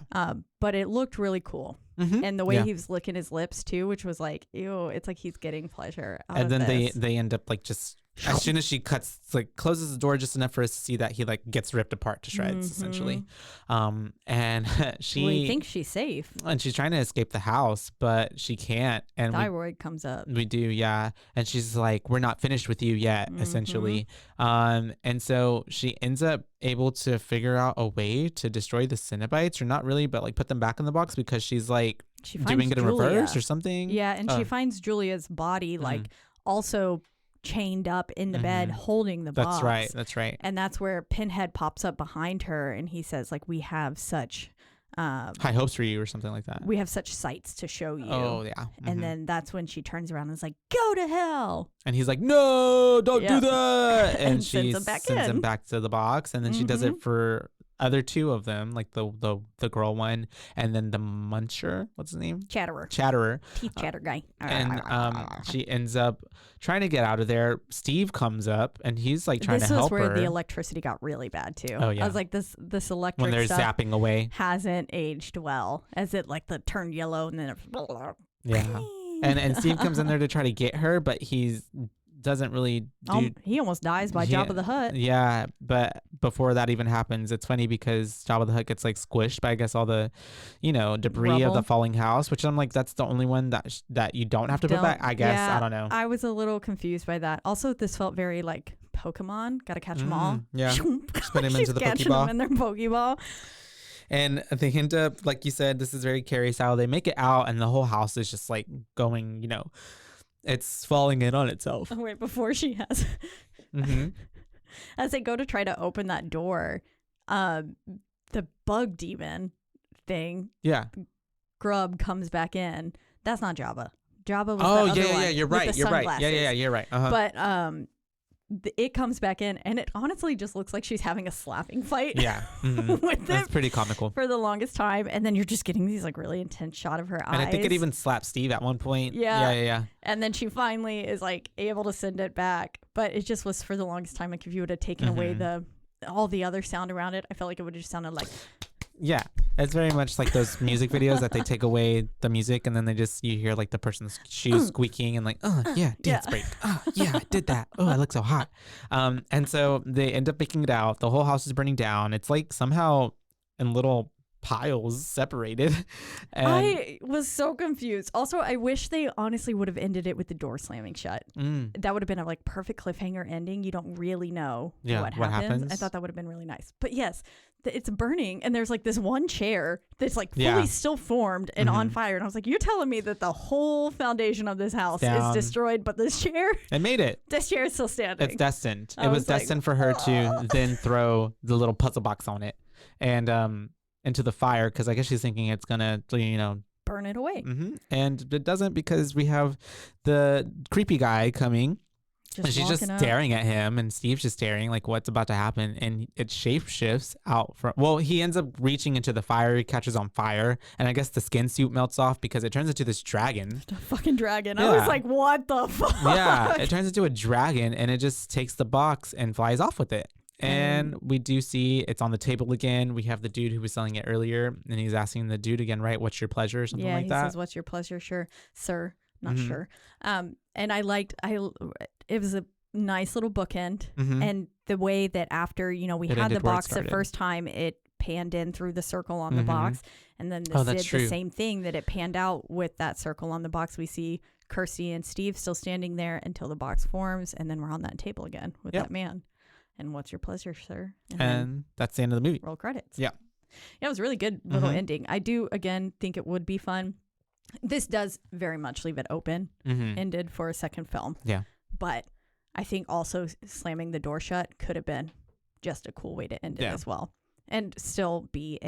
But it looked really cool. And the way he was licking his lips too, which was like, ew, it's like he's getting pleasure out
and
of
then
this.
they end up like just as soon as she closes the door just enough for us to see that he like gets ripped apart to shreds essentially. And
we think she's safe.
And she's trying to escape the house, but she can't. And
Thyroid comes up.
We do, yeah. And she's like, we're not finished with you yet, essentially. And so she ends up able to figure out a way to destroy the Cenobites, or not really, but like put them back in the box because she's like doing it in reverse or something.
Yeah, and she finds Julia's body like also chained up in the bed holding the box.
That's right.
And that's where Pinhead pops up behind her and he says like, we have such
high hopes for you or something like that.
We have such sights to show you.
Oh yeah.
And then that's when she turns around and is like, go to hell.
And he's like, no, don't do that. And she
sends
him back to the box. And then she does it for other 2 of them, like the girl one, and then the muncher. What's his name? Chatterer.
Teeth chatter guy.
And she ends up trying to get out of there. Steve comes up and he's like trying to help her.
This was where the electricity got really bad too.
Oh yeah.
I was like, this electric
when they're
stuff
zapping away
hasn't aged well, as it like turned yellow and then
yeah. And Steve comes in there to try to get her, but he's doesn't really do.
He almost dies by
Yeah,
Jabba the Hutt.
Yeah, but before that even happens, it's funny because Jabba the Hutt gets like squished by I guess all the, debris of the
Rubble.
falling house, which I'm like, that's the only one that you don't have to put back. I guess
Yeah,
I don't know.
I was a little confused by that. Also, this felt very like Pokemon. Gotta catch them all.
Yeah, just put him
She's
into the
catching them
Pokeball.
in their Pokeball.
And they end up, like you said, this is very Carrie style. They make it out, and the whole house is just like going, it's falling in on itself.
Oh, wait, before she has,
Mm-hmm.
as they go to try to open that door, the bug demon thing,
Yeah.
Grub, comes back in. That's not Jabba. Jabba was
Oh,
the other
yeah,
one
yeah. You're
with
right.
the
You're right.
sunglasses.
Yeah, you're right. Uh-huh.
But it comes back in, and it honestly just looks like she's having a slapping fight.
Yeah. Mm-hmm.
With
That's
it
pretty comical.
for the longest time, and then you're just getting these like really intense shot of her eyes.
And I think it even slapped Steve at one point.
Yeah.
Yeah.
And then she finally is like able to send it back, but it just was for the longest time. Like if you would have taken away all the other sound around it, I felt like it would have just sounded like.
Yeah, it's very much like those music videos that they take away the music and then you hear like the person's shoes squeaking and like, oh yeah, dance break. Oh yeah, I did that. Oh, I look so hot. And so they end up making it out. The whole house is burning down. It's like somehow in little piles separated. And
I was so confused. Also, I wish they honestly would have ended it with the door slamming shut. That would have been a like perfect cliffhanger ending. You don't really know what happens. I thought that would have been really nice. But yes, it's burning and there's like this one chair that's like fully still formed and on fire. And I was like, you're telling me that the whole foundation of this house is destroyed, but this chair,
it made it.
This chair is still standing.
It's destined. It was destined for her to then throw the little puzzle box on it and into the fire because I guess she's thinking it's gonna
burn it away.
And it doesn't because we have the creepy guy coming. And she's just staring at him, and Steve's just staring like what's about to happen, and it shapeshifts out from. Well, he ends up reaching into the fire, he catches on fire, and I guess the skin suit melts off because it turns into this dragon.
The fucking dragon.
Yeah.
I was like, what the fuck?
Yeah, it turns into a dragon, and it just takes the box and flies off with it. And we do see it's on the table again. We have the dude who was selling it earlier, and he's asking the dude again, right? What's your pleasure? Or something like that.
Yeah, he says, "What's your pleasure?" Sure, sir. Not sure. And it was a nice little bookend, and the way that after we had the box the first time, it panned in through the circle on the box, and then this did the same thing that it panned out with that circle on the box. We see Kirsty and Steve still standing there until the box forms, and then we're on that table again with that man. And what's your pleasure, sir?
And that's the end of the movie.
Roll credits.
Yeah.
Yeah, it was a really good little ending. I do, again, think it would be fun. This does very much leave it open-ended for a second film. Yeah. But I think also slamming the door shut could have been just a cool way to end it as well. And still be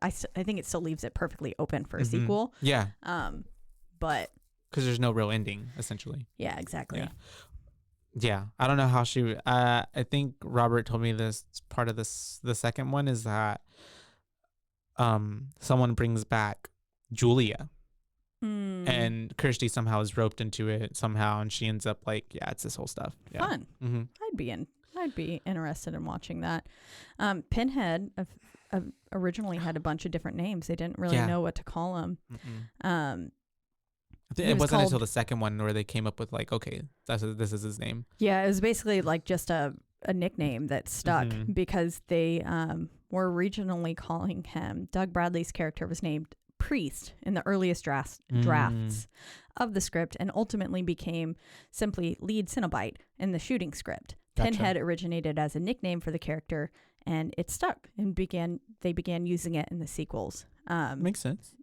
I think it still leaves it perfectly open for a sequel.
Yeah.
But.
Because there's no real ending, essentially.
Yeah, exactly.
Yeah, I don't know how she. I think Robert told me this part of this. The second one is that, someone brings back Julia, and Kirsty somehow is roped into it somehow, and she ends up like, it's this whole stuff. Yeah.
Fun. I'd be interested in watching that. Pinhead originally had a bunch of different names. They didn't really know what to call him.
It wasn't until the second one where they came up with like, okay, this is his name.
Yeah, it was basically like just a nickname that stuck because they were originally calling him. Doug Bradley's character was named Priest in the earliest drafts of the script and ultimately became simply Lead Cenobite in the shooting script. Gotcha. Pinhead originated as a nickname for the character and it stuck and they began using it in the sequels.
Makes sense.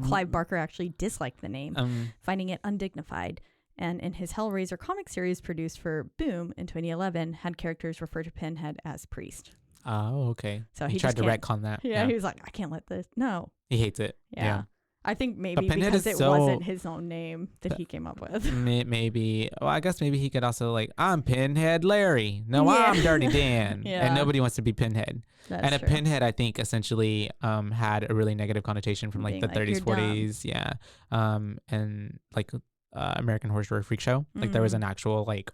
Clive Barker actually disliked the name, finding it undignified. And in his Hellraiser comic series produced for Boom in 2011, had characters refer to Pinhead as Priest.
Oh, okay.
So
he tried to retcon that.
Yeah, he was like, I can't let this. No.
He hates it. Yeah.
I think maybe because it wasn't his own name that he came up with.
Maybe. Well, I guess maybe he could also like, I'm Pinhead Larry. No, I'm Dirty Dan. And nobody wants to be Pinhead. That's true. A Pinhead, I think, essentially had a really negative connotation from like the 30s, 40s. Yeah. And like American Horror Story Freak Show. Like there was an actual like,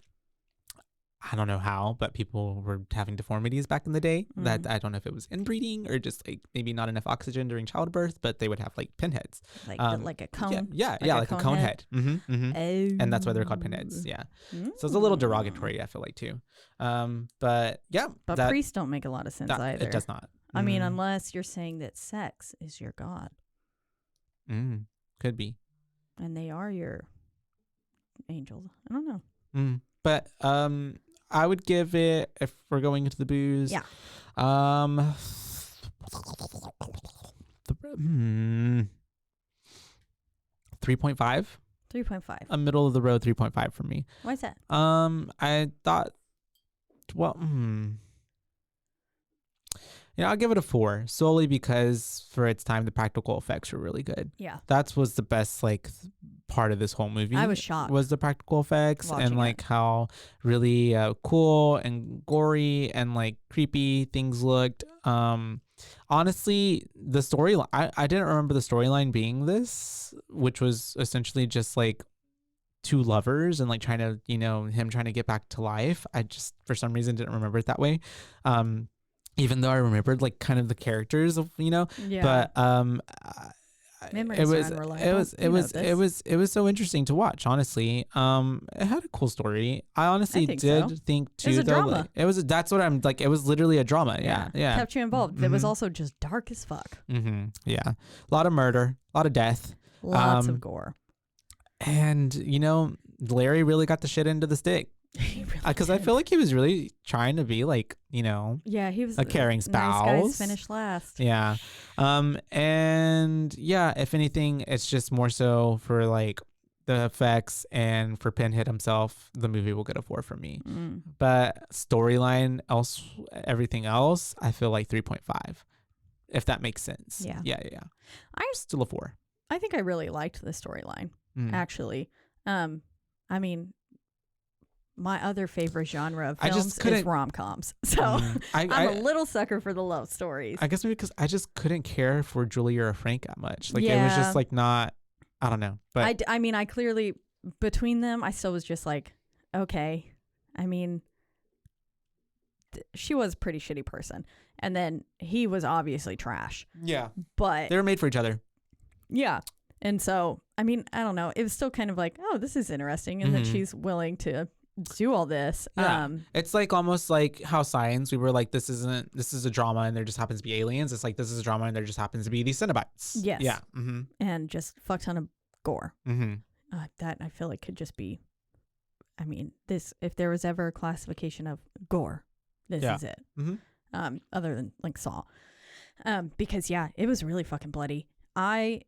I don't know how, but people were having deformities back in the day.
Mm.
That I don't know if it was inbreeding or just like maybe not enough oxygen during childbirth, but they would have like pinheads.
Like a cone.
Yeah, like a cone head.
Oh.
And that's why they're called pinheads. Yeah. So it's a little derogatory, I feel like too. But yeah.
But priests don't make a lot of sense either.
It does not.
I mean, unless you're saying that sex is your god.
Could be.
And they are your angels. I don't know.
But I would give it, if we're going into the booze.
Yeah.
3.5.
3.5.
A middle of the road 3.5 for me.
Why is that?
I thought, I'll give it a 4 solely because for its time the practical effects were really good.
Yeah.
That was the best part of this whole movie.
I was shocked.
Was the practical effects and
it.
how really cool and gory and creepy things looked. Honestly, the storyline, I didn't remember the storyline being this, which was essentially just two lovers and trying to, him trying to get back to life. I just for some reason didn't remember it that way. Even though I remembered kind of the characters of,
Yeah.
But
Memories
it was
are unreliable.
it was so interesting to watch, honestly. It had a cool story. I honestly think too,
it was a drama.
That's what I'm it was literally a drama. Yeah.
Kept you involved.
Mm-hmm.
It was also just dark as fuck.
Yeah, a lot of murder, a lot of death,
lots of gore,
and Larry really got the shit into the stick. Because I feel like he was really trying to be
yeah, he was
a caring spouse.
Nice guys finish last.
Yeah. And yeah, if anything, it's just more so for the effects, and for Pinhead himself, the movie will get a 4 from me. But storyline, everything else, I feel like 3.5, if that makes sense. Yeah. I'm still a 4.
I think I really liked the storyline, actually. I mean, my other favorite genre of films is rom-coms. So I'm a little sucker for the love stories.
I guess maybe because I just couldn't care for Julia or Frank that much. It was just not, I don't know. But
I mean, I clearly, between them, I still was just okay. I mean, she was a pretty shitty person. And then he was obviously trash.
Yeah.
But
they were made for each other.
Yeah. And so, I mean, I don't know. It was still kind of oh, this is interesting. And that she's willing to do all this.
Yeah. It's almost like how Science, we were this is a drama and there just happens to be aliens. It's this is a drama and there just happens to be these Cenobites.
Yes.
Yeah.
And just fuck ton of gore. That I feel could just be, I mean, this, if there was ever a classification of gore, this is it. Other than Saw. Because it was really fucking bloody. I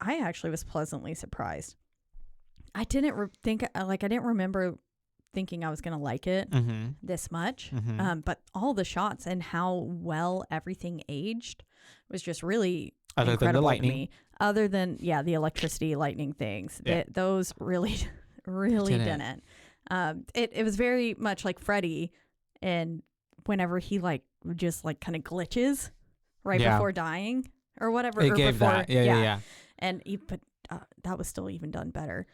actually was pleasantly surprised. I didn't I didn't remember thinking I was going to like it this much. But all the shots and how well everything aged was just really incredible to me. Other than, the electricity, lightning things. Those really, really didn't. It was very much like Freddy, and whenever he just kind of glitches right before dying or whatever.
It gave
before,
that. Yeah.
And but that was still even done better.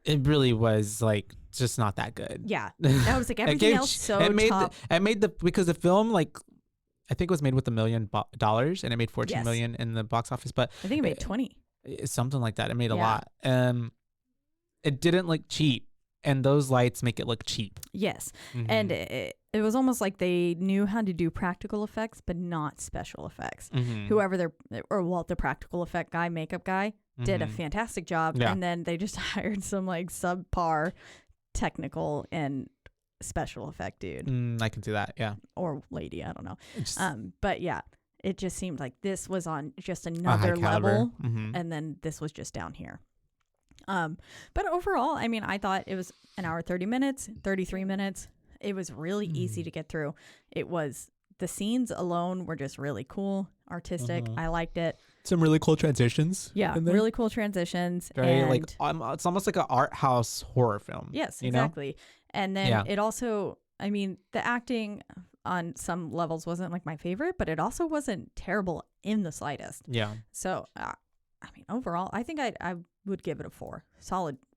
It really was just not that good.
Yeah, that was everything else so top.
It made because the film I think it was made with $1 million and it made 14 million in the box office, but
I think it made 20,
something like that. It made a lot. It didn't look cheap, and those lights make it look cheap.
Yes, and it was almost like they knew how to do practical effects, but not special effects. Whoever the practical effect guy, makeup guy, did a fantastic job, and then they just hired some subpar technical and special effect dude.
I can see that, yeah,
or lady, I don't know. But it just seemed like this was on just another level, and then this was just down here. But overall, I mean, I thought it was an hour 30 minutes, 33 minutes. It was really easy to get through. It was, the scenes alone were just really cool, artistic. I liked it.
Some really cool transitions.
Yeah, really cool transitions.
Very it's almost like an art house horror film.
Yes, exactly. And then it also, I mean, the acting on some levels wasn't my favorite, but it also wasn't terrible in the slightest. Yeah. So, I mean, overall, I think I would give it a 4.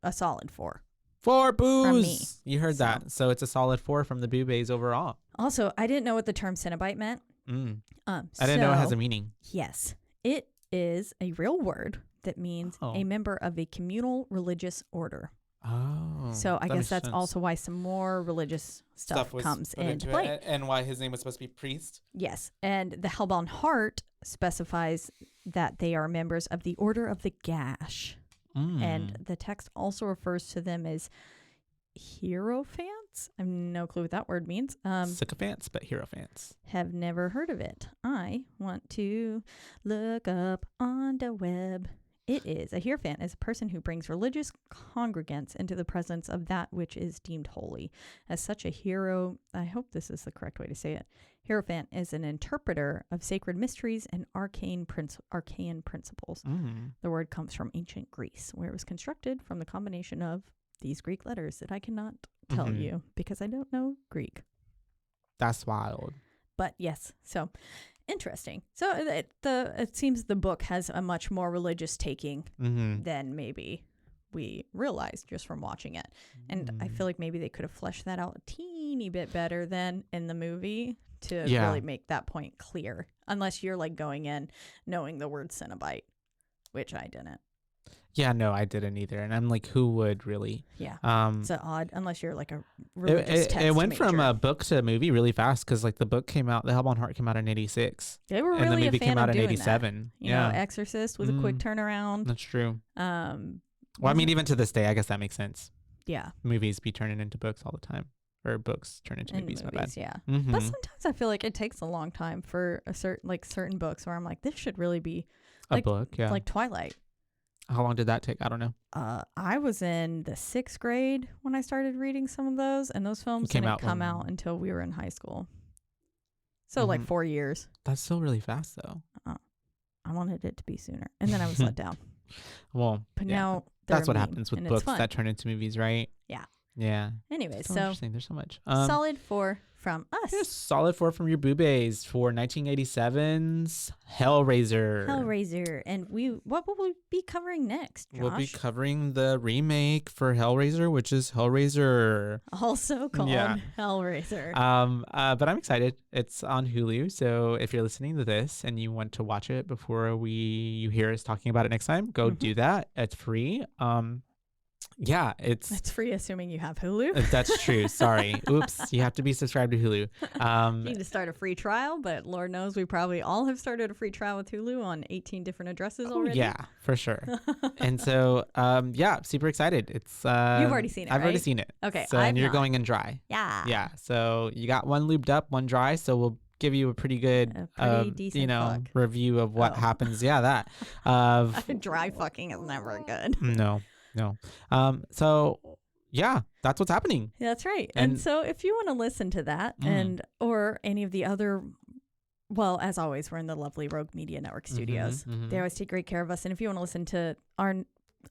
A solid 4.
4 boos.
From me.
You heard that. So it's a solid 4 from the BooBaes overall.
Also, I didn't know what the term Cenobite meant.
I didn't know it has a meaning.
Yes. It is a real word that means a member of a communal religious order.
Oh.
So I guess that's also why some more religious stuff comes into play.
And why his name was supposed to be priest.
Yes. And the Hellbound Heart specifies that they are members of the Order of the Gash. And the text also refers to them as hierophants. I have no clue what that word means.
Sycophants, but hierophants.
Have never heard of it. I want to look up on the web. It is. A hierophant is a person who brings religious congregants into the presence of that which is deemed holy. As such, I hope this is the correct way to say it. Hierophant is an interpreter of sacred mysteries and arcane principles. The word comes from ancient Greece, where it was constructed from the combination of these Greek letters that I cannot tell you because I don't know Greek.
That's wild.
But yes, so interesting. So it seems the book has a much more religious taking than maybe we realized just from watching it. And I feel like maybe they could have fleshed that out a teeny bit better than in the movie to really make that point clear. Unless you're like going in knowing the word Cenobite, which I didn't.
Yeah, no, I didn't either. And I'm like, who would really?
Yeah. It's odd, unless you're like a religious text
It went
major.
from a book to movie really fast because like the book came out, The Hellbound Heart came out in 86.
They were really
and the movie
a fan
came out
of
in
doing
87.
That. You know, Exorcist was a quick turnaround.
That's true. Well, I mean, even to this day, I guess that makes sense.
Yeah.
Movies be turning into books all the time. Or books turn into movies, my bad.
Yeah. But sometimes I feel like it takes a long time for certain books where I'm like, this should really be
a book, yeah.
Like Twilight.
How long did that take? I don't know.
I was in the 6th grade when I started reading some of those, and those films didn't come out until we were in high school. So like 4 years.
That's still really fast, though.
I wanted it to be sooner, and then I was let down.
Well,
but now
that's what happens with books that turn into movies, right?
Yeah.
Yeah.
Anyway,
so interesting. There's so much.
Solid 4 from us.
Yeah, solid 4 from your BooBaes for 1987's Hellraiser.
Hellraiser. And what will we be covering next, Josh?
We'll be covering the remake for Hellraiser, which is Hellraiser.
Also called Hellraiser.
But I'm excited. It's on Hulu. So if you're listening to this and you want to watch it before you hear us talking about it next time, go do that. It's free. Yeah, it's
free, assuming you have Hulu.
That's true. Sorry. Oops. You have to be subscribed to Hulu.
You need to start a free trial, but Lord knows we probably all have started a free trial with Hulu on 18 different addresses already.
Yeah, for sure. And so, super excited. It's
you've already seen it.
I've
right?
already seen it.
Okay.
So and you're going in dry.
Yeah.
Yeah. So you got one lubed up, one dry. So we'll give you a pretty good,
decent
review of what happens. Yeah, that.
Dry fucking is never good.
No. So yeah, that's what's happening.
That's right. And so if you want to listen to that or any of the other, well, as always, we're in the lovely Rogue Media Network studios. They always take great care of us. And if you want to listen to our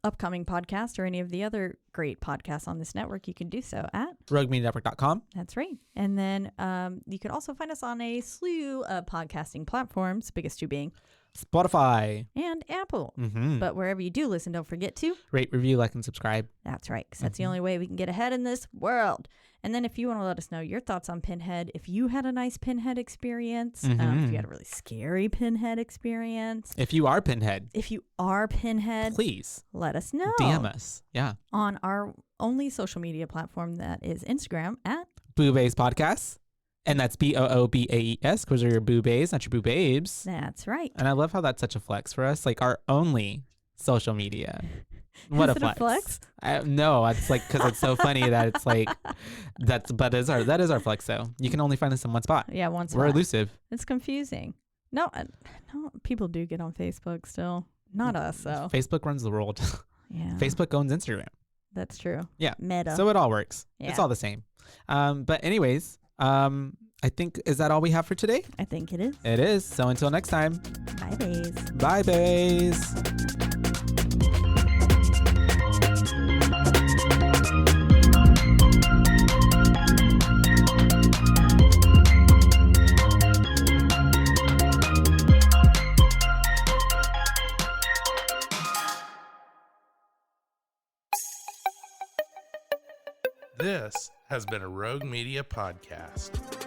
upcoming podcast or any of the other great podcasts on this network, you can do so at
roguemedianetwork.com.
That's right. And then you can also find us on a slew of podcasting platforms, biggest two being
Spotify
and Apple. But wherever you do listen, don't forget to
rate, review, like, and subscribe.
That's right, because that's the only way we can get ahead in this world. And then if you want to let us know your thoughts on Pinhead, if you had a nice Pinhead experience, if you had a really scary Pinhead experience.
If you are Pinhead.
Please let us know.
DM us. Yeah.
On our only social media platform, that is Instagram at
BooBaes Podcasts. And that's BOOBAES, because they're your BooBaes, not your BooBabes.
That's right.
And I love how that's such a flex for us. Like our only social media. What
is
a flex.
It a flex?
No, it's like, because it's so funny that it's like, that is our flex though. You can only find us in one spot.
Yeah, one spot.
We're elusive.
It's confusing. No, people do get on Facebook still. Not us though.
Facebook runs the world.
Yeah.
Facebook owns Instagram.
That's true.
Yeah.
Meta.
So it all works.
Yeah.
It's all the same. But anyways, I think, is that all we have for today?
I think it is.
It is. So until next time.
Bye, bays.
Bye, bays.
This has been a Rogue Media podcast.